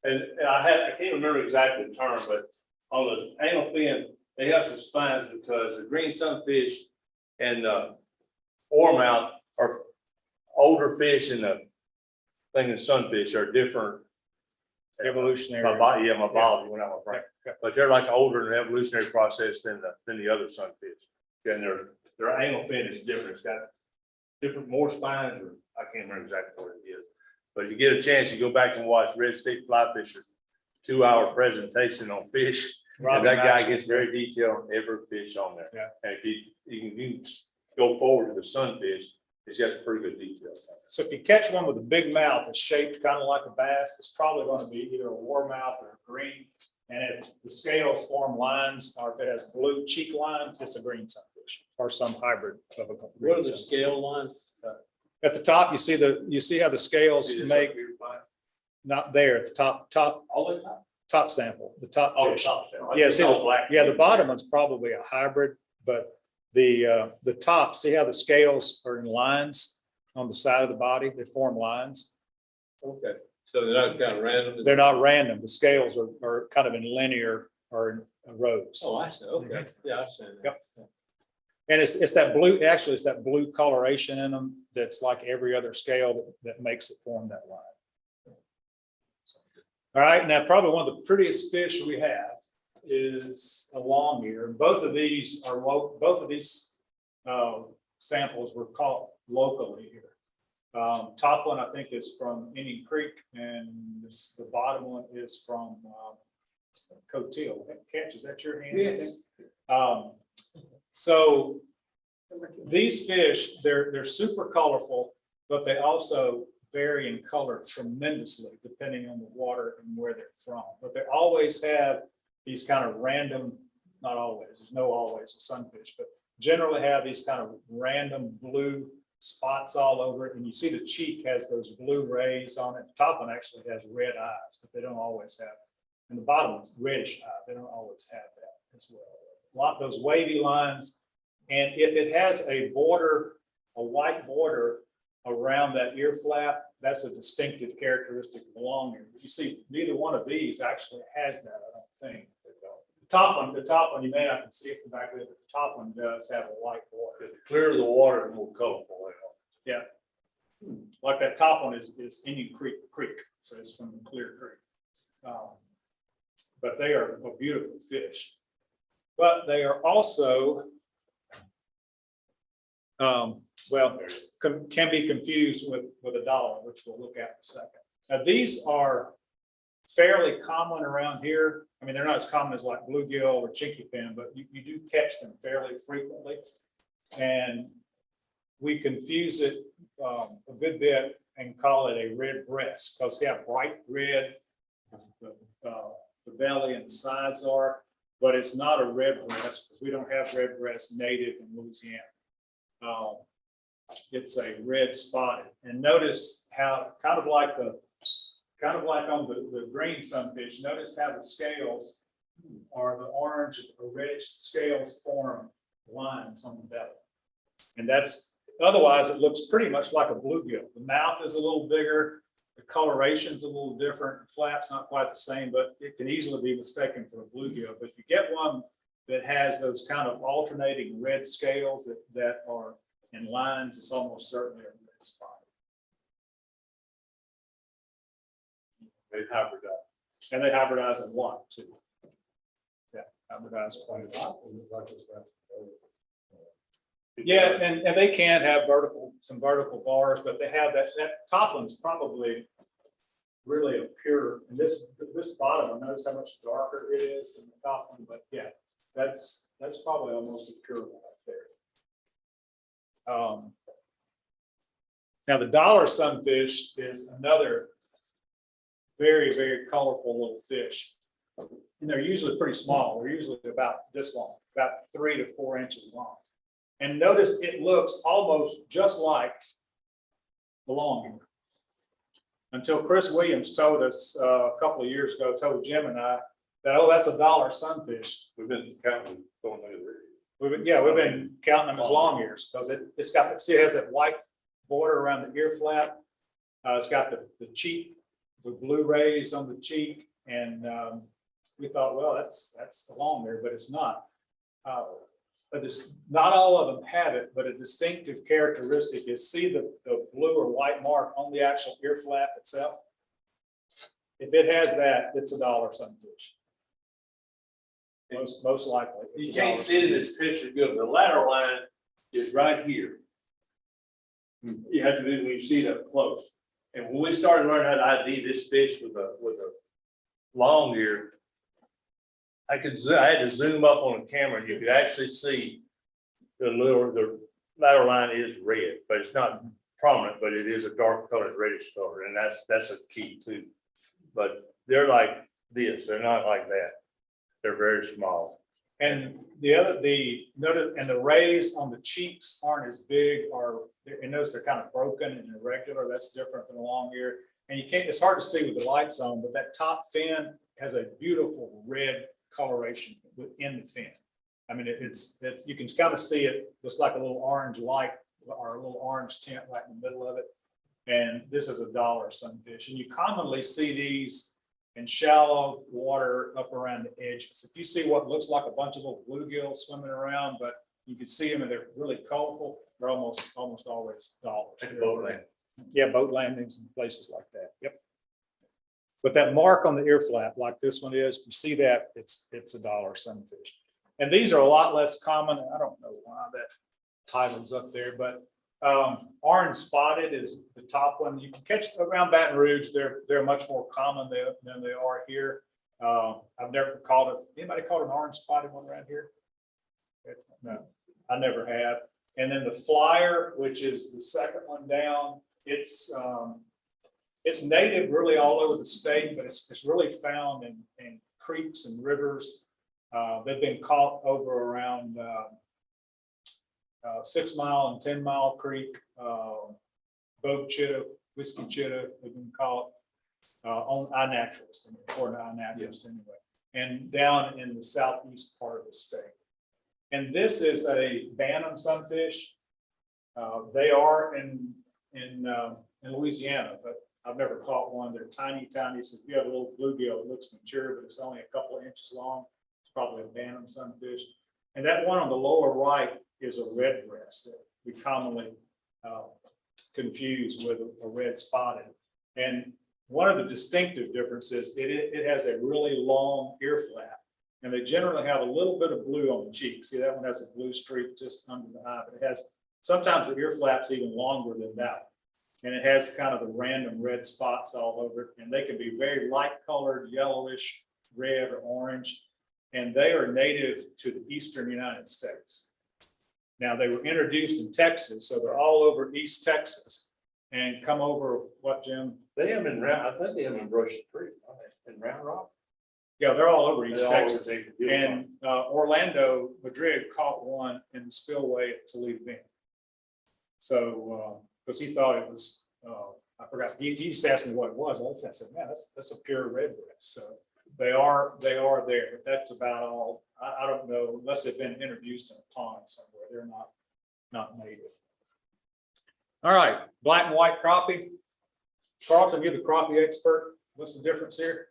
and I can't remember exactly the term, but on the anal fin, they have some spines because the green sunfish and oarmouth are older fish, and the thing and sunfish are different. Evolutionary. My biology went out my brain. But they're like older in the evolutionary process than the other sunfish. And their anal fin is different. It's got different, more spines, or I can't remember exactly what it is. But if you get a chance, you go back and watch Red State Fly Fisher's 2-hour presentation on fish. And that guy gets very detailed on every fish on there. Yeah. And if you can go forward to the sunfish, it's got some pretty good details. So if you catch one with a big mouth that's shaped kind of like a bass, it's probably going to be either a warmouth or a green. And if the scales form lines, or if it has blue cheek lines, it's a green sunfish or some hybrid of a green. What are the sunfish. scale lines? At the top, you see how the scales make, not there at the top sample, the top fish. Yeah, see, the bottom one's probably a hybrid, but the top, see how the scales are in lines on the side of the body? They form lines. Okay, so they're not kind of random? They're not random. The scales are kind of in linear or in rows. Oh, I see, okay, yeah, I see. Yep. And it's that blue, actually, it's that blue coloration in them that's like every other scale that makes it form that line. All right, now probably one of the prettiest fish we have is a long ear. Both of these samples were caught locally here. Top one, I think, is from Indian Creek, and the bottom one is from Coateal. Catch, is that your hand? Yes. So these fish, they're super colorful, but they also vary in color tremendously depending on the water and where they're from. But they always have these kind of random not always, there's no always with sunfish, but generally have these kind of random blue spots all over it. And you see the cheek has those blue rays on it. The top one actually has red eyes, but they don't always have. And the bottom one's reddish eye. They don't always have that as well. A lot of those wavy lines. And if it has a border, a white border around that ear flap, that's a distinctive characteristic of the long ear. You see, neither one of these actually has that, I don't think. The top one, you may not can see it from back there, but the top one does have a white border. If the clearer the water, the more colorful they are. Yeah. Like that top one is Indian Creek, so it's from Clear Creek. But they are a beautiful fish. But they are also, can be confused with a dollar, which we'll look at in a second. Now, these are fairly common around here. I mean, they're not as common as like bluegill or chinky fin, but you do catch them fairly frequently. And we confuse it a good bit and call it a red breast because they have bright red, the belly and the sides are, but it's not a red breast because we don't have red breast native in Louisiana. It's a red spotted. And notice how kind of like on the green sunfish, notice how the scales are the orange or reddish scales form lines on the belly. And that's, otherwise it looks pretty much like a bluegill. The mouth is a little bigger, the coloration's a little different, the flap's not quite the same, but it can easily be mistaken for a bluegill. But if you get one that has those kind of alternating red scales that are in lines, it's almost certainly a red spot. They hybridize. And they hybridize a lot too. Yeah, hybridize quite a lot. Yeah, and they can have some vertical bars, but they have that top one's probably really a pure, and this bottom, notice how much darker it is than the top one, but yeah, that's probably almost a pure one up there. Now the dollar sunfish is another very, very colorful little fish. And they're usually pretty small. They're usually about this long, about 3 to 4 inches long. And notice it looks almost just like the long ear. Until Chris Williams told us a couple of years ago, told Jim and I that, oh, that's a dollar sunfish. We've been counting, throwing those. We've been counting them as long ears because it's got, see, it has that white border around the ear flap. It's got the cheek, the blue rays on the cheek. And we thought, well, that's the long ear, but it's not. But not all of them have it, but a distinctive characteristic is see the blue or white mark on the actual ear flap itself. If it has that, it's a dollar sunfish. Most likely. You can't see in this picture good. The lateral line is right here. You have to do when you see it up close. And when we started learning how to ID this fish with a long ear, I had to zoom up on the camera. You could actually see the lateral line is red, but it's not prominent, but it is a dark color, reddish color, and that's a key too. But they're like this, they're not like that. They're very small. And notice, and the rays on the cheeks aren't as big, and notice they're kind of broken and irregular. That's different than a long ear. And it's hard to see with the lights on, but that top fin has a beautiful red coloration within the fin. I mean, it's you can kind of see it just like a little orange light or a little orange tint right in the middle of it. And this is a dollar sunfish. And you commonly see these in shallow water up around the edges. If you see what looks like a bunch of little bluegills swimming around, but you can see them and they're really colorful, they're almost always dollars. Boat landing. Yeah, boat landings and places like that. Yep. But that mark on the ear flap, like this one is, you see that it's a dollar sunfish. And these are a lot less common. I don't know why that title's up there, but orange spotted is the top one. You can catch around Baton Rouge. They're much more common than they are here. I've never caught it. Anybody caught an orange spotted one around here? No, I never have. And then the flyer, which is the second one down, it's native really all over the state, but it's really found in creeks and rivers They've been caught over around 6 Mile and 10 Mile Creek, boat chitta, whiskey chitta, they've been caught on iNaturalist, according to iNaturalist anyway, and down in the southeast part of the state. And this is a Bantam sunfish. They are in Louisiana, but I've never caught one. They're tiny, tiny. So if you have a little bluegill, it looks mature, but it's only a couple of inches long. It's probably a Bantam sunfish. And that one on the lower right is a red breast that we commonly confuse with a red spotted. And one of the distinctive differences, it has a really long ear flap, and they generally have a little bit of blue on the cheek. See, that one has a blue streak just under the eye, but it has, sometimes the ear flap's even longer than that. And it has kind of the random red spots all over it, and they can be very light colored, yellowish, red or orange, and they are native to the eastern United States. Now, they were introduced in Texas, so they're all over East Texas and come over, what, Jim? They have been round, I think they have been Russian Creek, in Round Rock. Yeah, they're all over East They're all Texas. over the- And Orlando Madrid caught one in the spillway at Toledo Bend. So, because he thought it was, I forgot, he just asked me what it was. I said, man, that's a pure red breast. So they are there, but that's about all. I don't know, unless they've been introduced in a pond somewhere, they're not native. All right, black and white crappie. Carlton, you're the crappie expert. What's the difference here?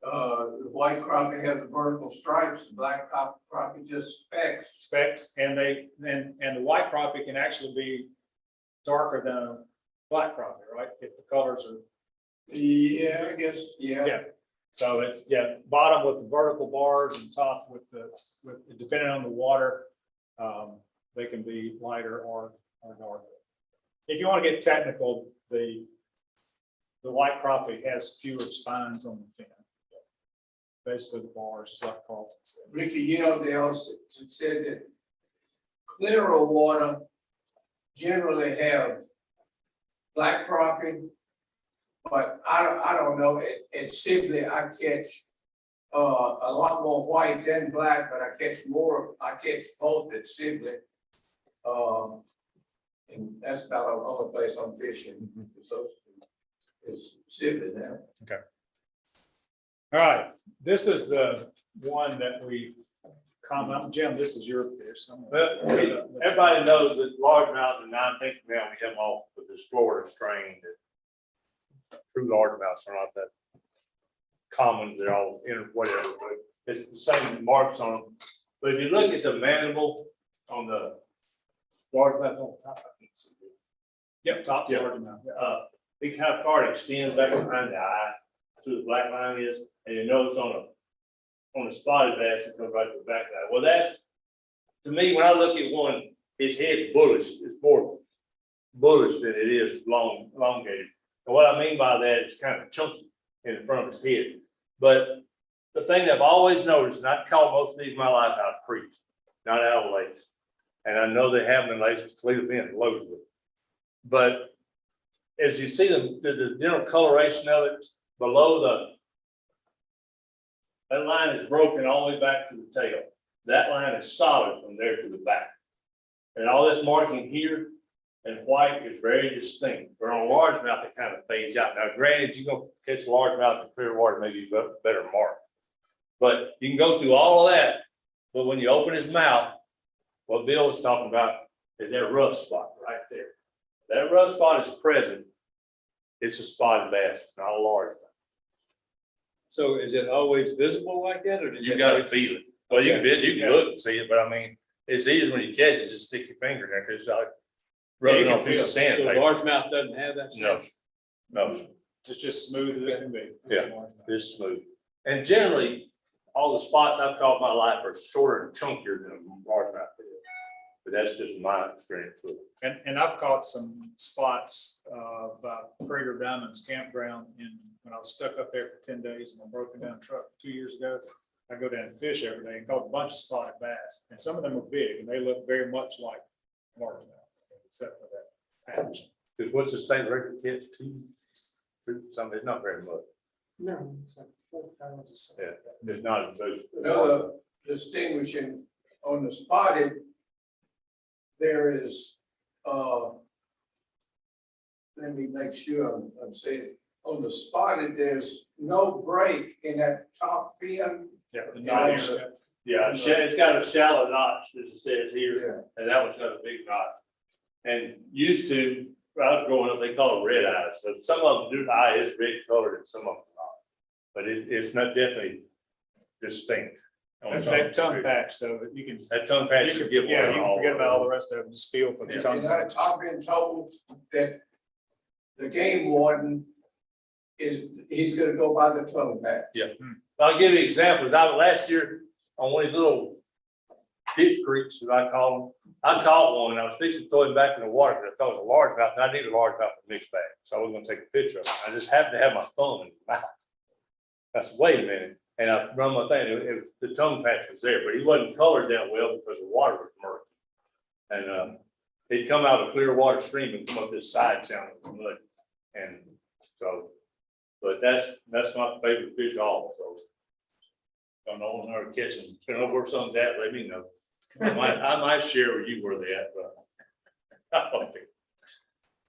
The white crappie has the vertical stripes, the black crappie just specks. Specks, and the white crappie can actually be darker than a black crappie, right? If the colors are. Yeah, I guess, yeah. Yeah. So it's, bottom with the vertical bars and top with depending on the water, they can be lighter or darker. If you want to get technical, the white crappie has fewer spines on the fin. Basically the bars, just like Carlton said. Ricky, you know, they also said that clearer water generally have black crappie, but I don't know. At Sibley, I catch a lot more white than black, but I catch both at Sibley. And that's about the only place I'm fishing. So it's Sibley now. Okay. All right, this is the one that we comment. Jim, this is your fish. Well, everybody knows that largemouth and 9-pinky mouth, we come off with this Florida strain that true largemouths are not that common. They're all in whatever, but it's the same marks on them. But if you look at the mandible on the largemouth on top, I think it's. Yep, top's Yeah. largemouth. Big half part extends back behind the eye to the black line is, and you notice on the spotted bass, it comes right to the back eye. Well, that's, to me, when I look at one, his head bullish, it's more bullish than it is elongated. And what I mean by that is kind of chunky in the front of his head. But the thing that I've always noticed, and I've caught most of these in my life out of creeks, not out of lakes. And I know they have been lakes, Toledo Bend loaded with them. But as you see the general coloration of it below that line is broken all the way back to the tail. That line is solid from there to the back. And all this marking here and white is very distinct. But on a largemouth, it kind of fades out. Now, granted, you're going to catch a largemouth in clear water, maybe better mark. But you can go through all of that. But when you open his mouth, what Bill was talking about is that rough spot right there. That rough spot is present. It's a spotted bass, not a largemouth. So is it always visible like that, or You gotta feel it. Well, you can look and see it, but I mean, it's easy when you catch it, just stick your finger there, because it's like rubbing on a piece of So sand. largemouth doesn't have that? No, no, It's just smooth as it can be. Yeah. it's smooth. And generally, all the spots I've caught in my life are shorter and chunkier than a largemouth is. But that's just my experience with it. And I've caught some spots about Prager Diamonds campground when I was stuck up there for 10 days in a broken down truck 2 years ago. I go down and fish every day and caught a bunch of spotted bass, and some of them were big and they look very much like largemouth, except for that patch. Because what's the state record catch? 2, something, it's not very much. No, it's like 4 pounds or something. Yeah, there's not a boost. Another distinguishing on the spotted, there is, let me make sure I'm saying, it. On the spotted, there's no break in that top fin. Yeah. Yeah, it's got a shallow notch, as it says here, Yeah. and that one's got a big notch. And used to, when I was growing up, they call it red eyes, so some of them do, the eye is red colored and some of them not. But it's not definitely distinct. on That's some that tongue fish. patch though, you can. That tongue patch You should can, give yeah, one you can all. forget about all the rest of it, just feel for the And tongue patch. I've been told that the game warden he's gonna go by the tongue patch. Yeah. I'll give you examples. Last year on one of these little ditch creeks, as I call them, I caught one and I was fixing to throw him back in the water because I thought it was a largemouth and I need a largemouth for mixed bag. So I was gonna take a picture of it. I just happened to have my thumb in his mouth. I said, wait a minute. And I run my thing, it was, the tongue patch was there, but he wasn't colored that well because the water was murky. And he'd come out of a clear water stream and come up this side channel with mud. And so, but that's my favorite fish also. Don't know how to catch them. Depending on where something's at, let me know. I might share with you where they at, but.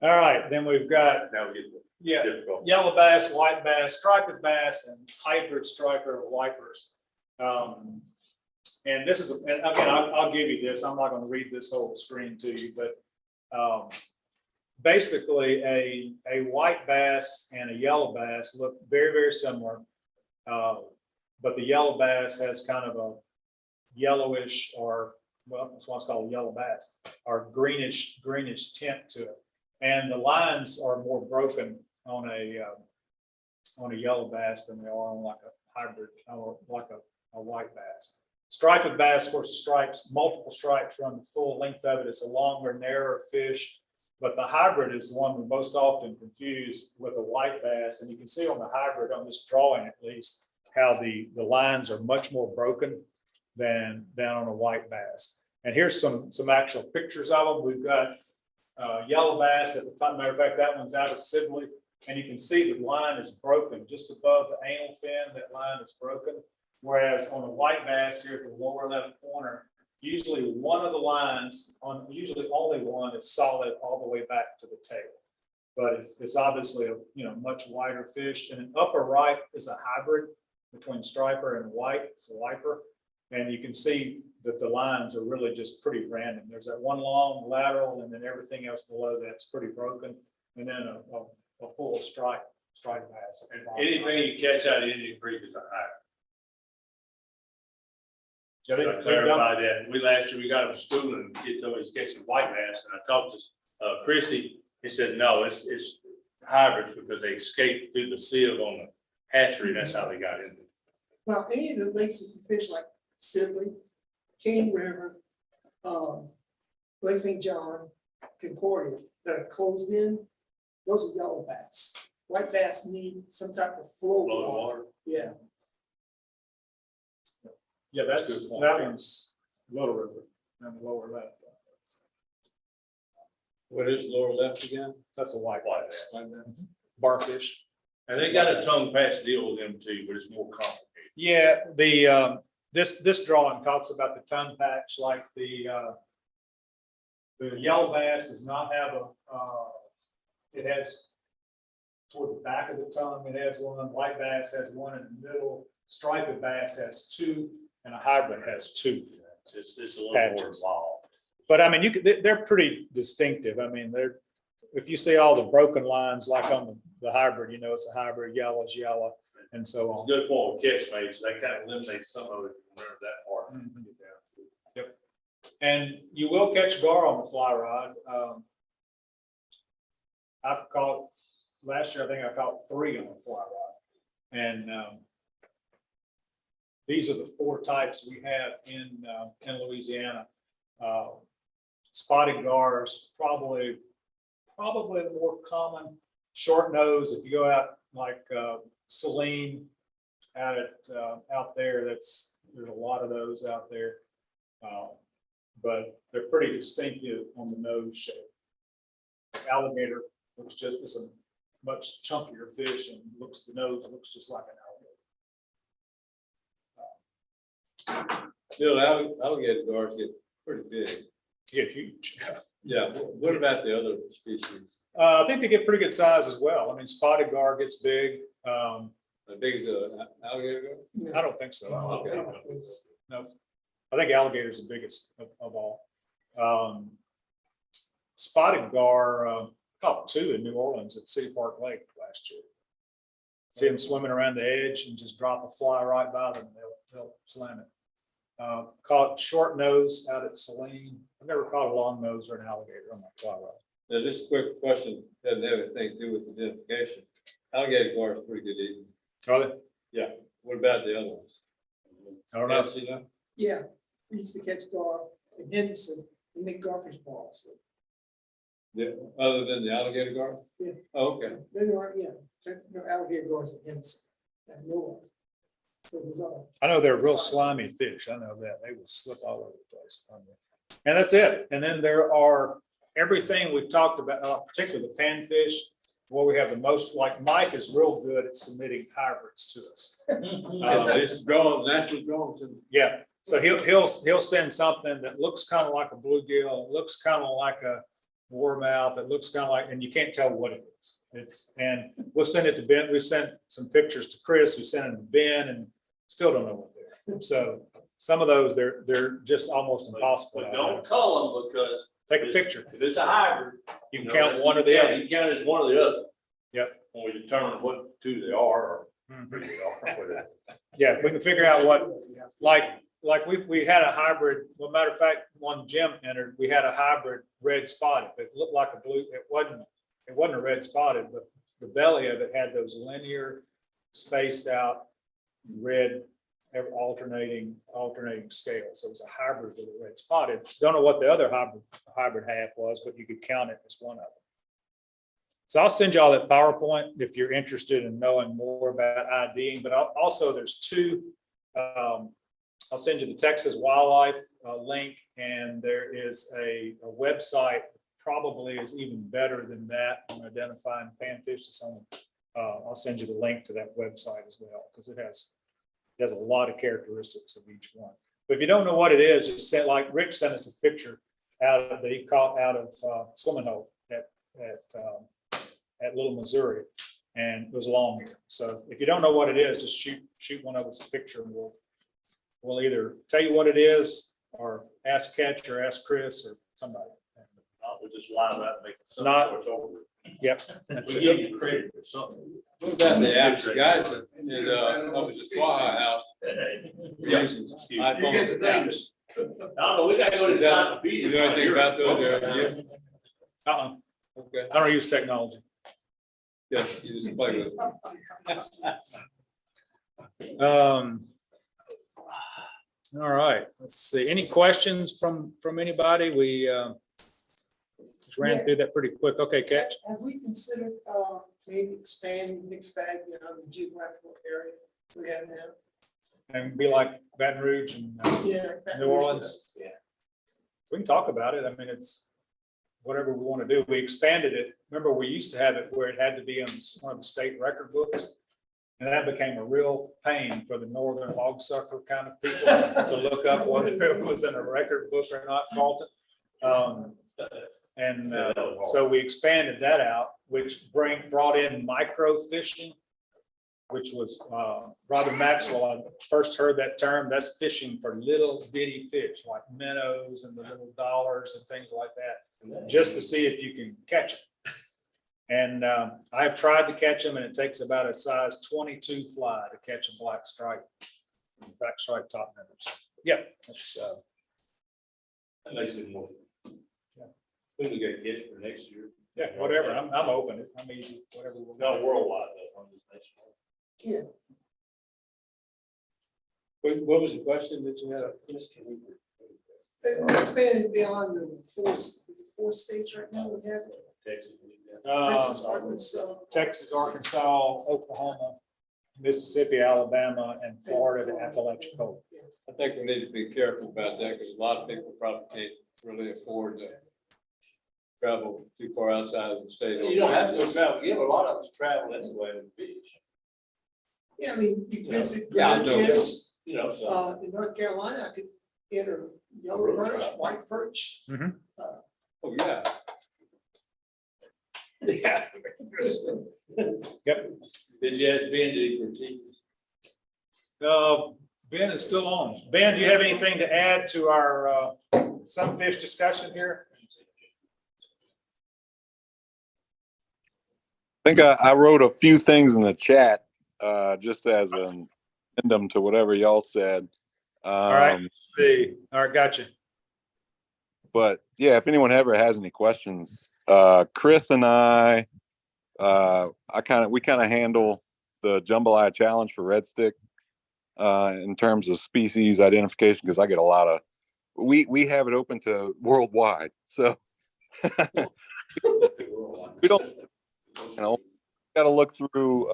All right, then we've got, Now we get yeah, difficult. yellow bass, white bass, striped bass, and hybrid striper wipers. And this is, and again, I'll give you this. I'm not going to read this whole screen to you, but basically a white bass and a yellow bass look very, very similar. But the yellow bass has kind of a yellowish, or well, that's why it's called yellow bass, or greenish tint to it. And the lines are more broken on a yellow bass than they are on like a hybrid, or like a white bass. Striped bass, of course, the stripes, multiple stripes run the full length of it. It's a longer, narrower fish, but the hybrid is the one we most often confuse with a white bass. And you can see on the hybrid, on this drawing at least, how the lines are much more broken than on a white bass. And here's some actual pictures of them. We've got yellow bass at the top. Matter of fact, that one's out of Sibley, and you can see the line is broken just above the anal fin. That line is broken. Whereas on a white bass here at the lower left corner, usually one of the lines, usually only one, is solid all the way back to the tail. But it's obviously a much wider fish. And upper right is a hybrid between striper and white. It's a wiper, and you can see that the lines are really just pretty random. There's that one long lateral, and then everything else below that's pretty broken, and then a full stripe bass. And anything you catch out of Indian Creek is a hybrid. So they, I clarify that. Last year we got him schooling, kid told me he's catching white bass, and I talked to Chrissy. He said, no, it's hybrids because they escaped through the sieve on the hatchery. That's how they got in there. Well, any of the lakes you fish like Sibley, King River, Lake St. John, Concordia, that are closed in, those are yellow bass. White bass need some type of flow. Flow of water. Yeah. yeah, That's good point. that one's Little River and the lower left. What is lower left again? That's a white White bass, bass. barfish. And they got a tongue patch deal with them too, but it's more complicated. Yeah, the this drawing talks about the tongue patch, like the yellow bass does not have it has toward the back of the tongue, it has one. White bass has one in the middle. Striped bass has two, and a hybrid has two. It's a little more Patches. involved. But I mean, they're pretty distinctive. I mean, if you see all the broken lines like on the hybrid, it's a hybrid. Yellow is yellow, and so on. Good point with catch mates. That kind of eliminates some of it. Remember that part. Mhm. Yep. And you will catch gar on the fly rod. I've caught last year. I think I caught 3 on the fly rod, and these are the 4 types we have in Louisiana. Spotted gars, probably the more common. Short nose, if you go out like Saline out there, there's a lot of those out there. But they're pretty distinctive on the nose shape. Alligator, which just is a much chunkier fish and the nose looks just like an alligator. Still, alligator gars get pretty big. Yeah, huge. Yeah, what about the other species? I think they get pretty good size as well. I mean, spotted gar gets big. As big as a alligator gar? I don't think so. Okay. No, I think alligator is the biggest of all. Spotted gar, caught 2 in New Orleans at City Park Lake last year. See them swimming around the edge and just drop a fly right by them. They'll slam it. Caught short nose out at Saline. I've never caught a long nose or an alligator on my fly rod. Now, just a quick question, doesn't have anything to do with identification. Alligator gar is pretty good eating. Are they? Yeah, what about the other ones? I don't know. Yes, you know? Yeah, we used to catch gar in Henderson and make garfish balls. Other than the alligator gar? Yeah. Oh, okay. Then there are, no alligator gars in Henderson. I know of. So it was all. I know they're real slimy fish. I know that. They will slip all over the place. And that's it. And then there are everything we've talked about, particularly the panfish, where we have the most, like Mike is real good at submitting hybrids to us. It's drawn, naturally drawn to. Yeah, so he'll send something that looks kind of like a bluegill, it looks kind of like a warmouth, it looks kind of like, and you can't tell what it is. And we'll send it to Ben. We've sent some pictures to Chris, who sent them to Ben, and still don't know what they're. So some of those, they're just almost impossible. But don't call them because Take a picture. if it's a hybrid, You can know, count one or the other. You count it as one or the other. Yep. When we determine what 2 they are or Mhm. 3 they are. whatever. Yeah, if we can figure out what, like we had a hybrid, well, matter of fact, one Jim entered, we had a hybrid red spotted, it looked like a blue, it wasn't a red spotted, but the belly of it had those linear spaced out red alternating scales. So it was a hybrid with a red spotted. Don't know what the other hybrid half was, but you could count it as one of them. So I'll send you all that PowerPoint if you're interested in knowing more about IDing, but also there's 2. I'll send you the Texas Wildlife link, and there is a website probably is even better than that on identifying panfish. I'll send you the link to that website as well, because it has a lot of characteristics of each one. But if you don't know what it is, just send, like Rich sent us a picture that he caught out of swimming hole at Little Missouri, and it was long here. So if you don't know what it is, just shoot one of us a picture, and we'll either tell you what it is, or ask Catch, or ask Chris, or somebody. We'll just line it up and make it simple. Not- so it's over. Yep. That's We it. give you credit for something. What about the actual guys that, up at the Swaha House? Excuse me. You get the names. I don't know, we gotta go to the encyclopedia. You know anything about those? Uh-uh. Okay, I don't use technology. yes, you just play with it. All right, let's see. Any questions from anybody? We just ran through that pretty quick. Okay, Catch. Have we considered, maybe expanding mixed bag beyond the geographical area we have now? And be like Baton Rouge and New Orleans. Yeah. We can talk about it. I mean, it's whatever we want to do. We expanded it. Remember, we used to have it where it had to be on one of the state record books. And that became a real pain for the northern log sucker kind of people to look up whether it was in a record book or not, Carlton. So we expanded that out, which brought in micro fishing, which was Robin Maxwell. I first heard that term. That's fishing for little bitty fish like minnows and the little dollars and things like that, just to see if you can catch them. And I've tried to catch them, and it takes about a size 22 fly to catch a black stripe top minnows. Yeah, that's That makes it more. Then we got kids for next year. yeah, whatever. I'm open. I'm easy. Whatever. It's not worldwide though, I'm just nationwide. Yeah, What was the question that you had? expanding beyond the four states right now we have. Texas. Texas, Arkansas. Texas, Arkansas, Oklahoma, Mississippi, Alabama, and Florida to Apalachicola. I think we need to be careful about that, because a lot of people probably can't really afford travel too far outside of the state. You don't have to go travel, a lot of us travel anyway to the beach, Yeah, I mean, you visit Yeah, I know. grandkids, you know, so. in North Carolina, I could enter yellow perch, white perch. Oh, yeah. Yeah. Yep. Did you ask Ben to critique? Ben is still on. Ben, do you have anything to add to our sunfish discussion here? I think I wrote a few things in the chat, just as an addendum to whatever y'all said. All right, let's see. All right, gotcha. But yeah, if anyone ever has any questions, Chris and we kind of handle the jambalaya challenge for red stick in terms of species identification, because I get a lot of, we have it open to worldwide. So we don't, got to look through,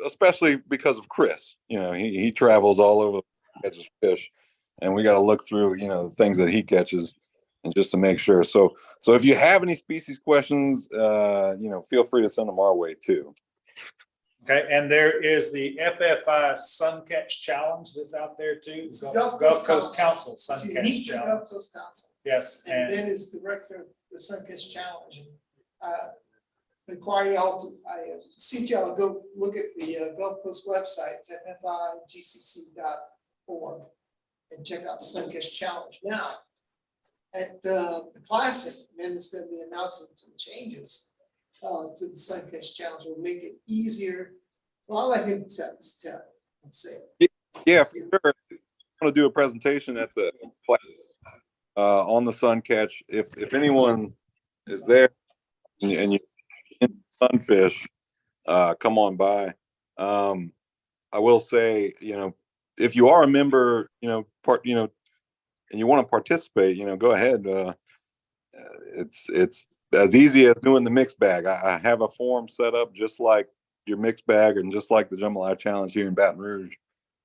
especially because of Chris, he travels all over, catches fish, and we got to look through, the things that he catches, and just to make sure. So if you have any species questions, feel free to send them our way too. Okay, and there is the FFI Sun Catch Challenge that's out there too. It's The Gulf Coast Council It's Sun unique Catch to Challenge. Gulf Coast Council. Yes, And and Ben is director of the Suncast Challenge. Require y'all to, I see y'all go look at the Gulf Coast website, it's ffigcc.org, and check out the Suncast Challenge. Now, at the Classic, Ben is going to be announcing some changes to the Suncast Challenge. Will make it easier. Well, I'll let him tell and say it. Yeah, for sure. I'm going to do a presentation at the on the sun catch. If anyone is there and you sunfish, come on by. I will say, if you are a member, and you want to participate, go ahead. It's as easy as doing the mixed bag. I have a form set up just like your mixed bag and just like the Jambalaya Challenge here in Baton Rouge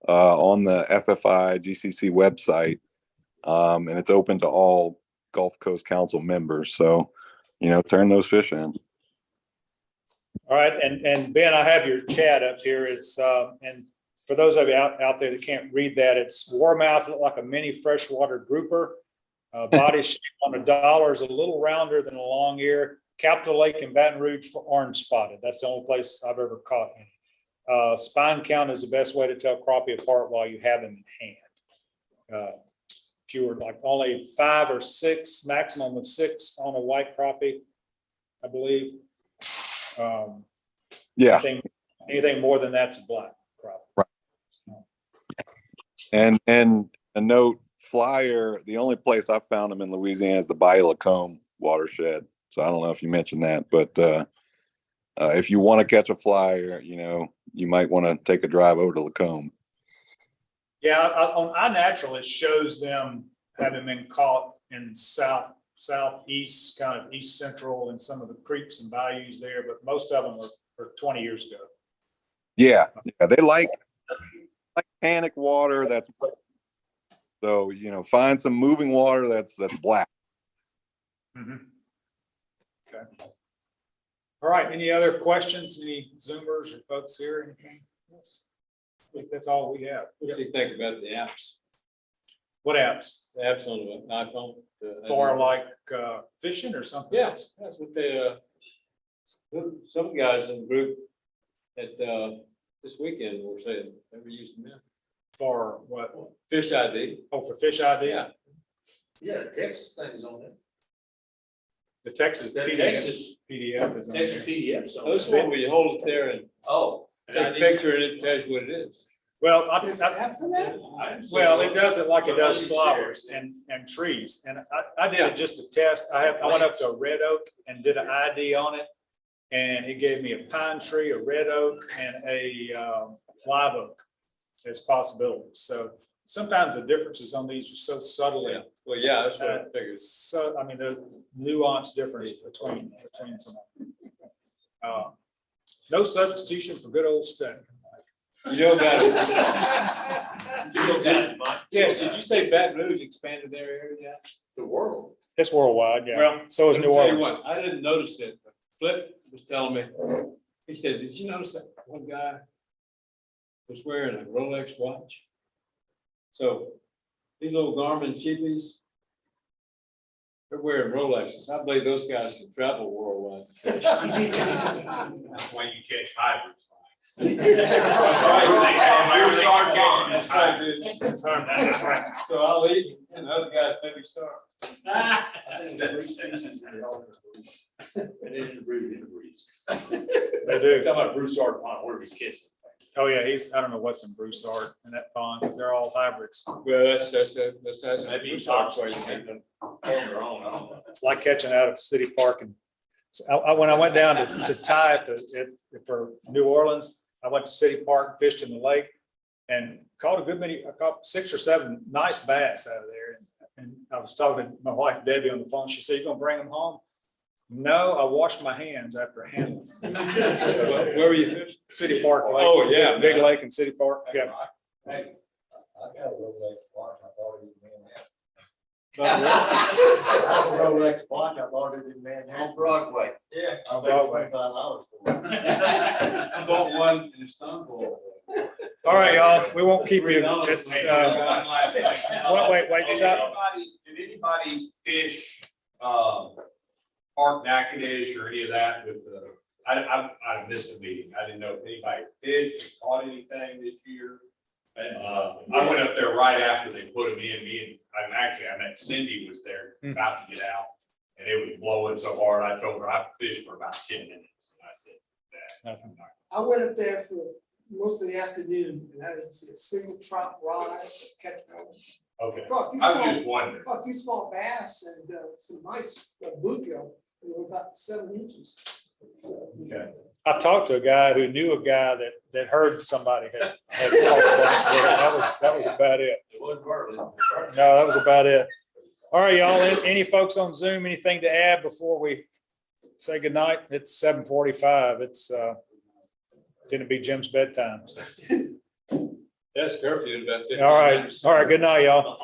on the FFI GCC website. And it's open to all Gulf Coast Council members. So, turn those fish in. all right, and Ben, I have your chat up here. It's and for those of you out there that can't read that, it's warmouth, look like a mini freshwater grouper. Body shape on a dollar is a little rounder than a long ear. Capitol Lake in Baton Rouge for orange spotted. That's the only place I've ever caught him. Spine count is the best way to tell crappie apart while you have them in hand. Fewer, like only 5 or 6, maximum of 6 on a white crappie, I believe. Yeah. Anything more than that's a black crappie. Right. And a note, flyer, the only place I found them in Louisiana is the Bayou Lacombe watershed. So I don't know if you mentioned that, but if you want to catch a flyer, you might want to take a drive over to Lacombe. Yeah, on iNatural, it shows them having been caught in southeast, kind of east central, and some of the creeks and bayous there, but most of them are 20 years ago. Yeah, they like panic water. That's so find some moving water that's black. Mm-hmm. Okay. All right. Any other questions? Any Zoomers or folks here? Anything else? I think that's all we have. What do you think about the apps? What apps? The apps on the iPhone? For like fishing or something? Yes, that's what they, some guys in the group at this weekend were saying, ever used them? For what? Fish ID. Oh, for Fish ID? Yeah. Yeah, the Texas thing is on there. The Texas PDF is on Texas there. PDF. So That's one where you hold it there and take a picture and it tells you what it is. Well, Is it up to that? well, it does it like it does flowers and trees. And I did it just to test. I went up to a red oak and did an ID on it. And it gave me a pine tree, a red oak, and a live oak as possibilities. So sometimes the differences on these are so subtle. Yeah. Well, yeah, that's what I figured. So, I mean, the nuanced difference between some. No substitution for good old study. You know about it. That, Mike. Yes, did you say Baton Rouge expanded their area yet? The world. It's worldwide, yeah. Well, So is I'll New tell you Orleans. what, I didn't notice it, but Flip was telling me, he said, did you notice that one guy was wearing a Rolex watch? So these little Garmin cheapies, they're wearing Rolexes. I believe those guys can travel worldwide. That's why you catch hybrids. That's right. So I'll eat and the other guys maybe starve. They do. Talking about Bruce Art on where his kids. Oh, yeah, I don't know what's in Broussard in that pond, because they're all hybrids. Well, that's. Maybe you talk so you take them on their own. I don't know. It's like catching out of City Park. And so when I went down to tie for New Orleans, I went to City Park and fished in the lake and caught I caught 6 or 7 nice bass out of there. And I was talking to my wife Debbie on the phone. She said, "You gonna bring them home?" No, I washed my hands after handling. So where were you fishing? City Park Lake. Oh, yeah, Big man. lake in City Park. Yeah. Hey, I got a Rolex watch, I bought it in Manhattan. But I have a Rolex watch, I bought it in Manhattan. on Broadway. Yeah. I paid Broadway. $25 for it. I bought one in Istanbul. All right, y'all. We won't keep you. It's wait, stop. Did anybody fish, Park Natchitoches or any of that with the, I missed a meeting. I didn't know if anybody fished, or caught anything this year. I went up there right after they put them in. I met Cindy was there about to get out and it was blowing so hard. I told her I fished for about 10 minutes. And I said, Nothing. I went up there for most of the afternoon and I didn't see a single trout rise, catch one. okay. Caught a few I was small- just wondering. caught a few small bass and some nice bluegill. They were about 7 inches. So, Okay. I talked to a guy who knew a guy that heard somebody had caught a bunch. That was about it. It wasn't worth it. No, that was about it. All right, y'all, any folks on Zoom, anything to add before we say goodnight? It's 7:45. It's going to be Jim's bedtime. That's curfew in about 15 All right. minutes. All right. Good night, y'all.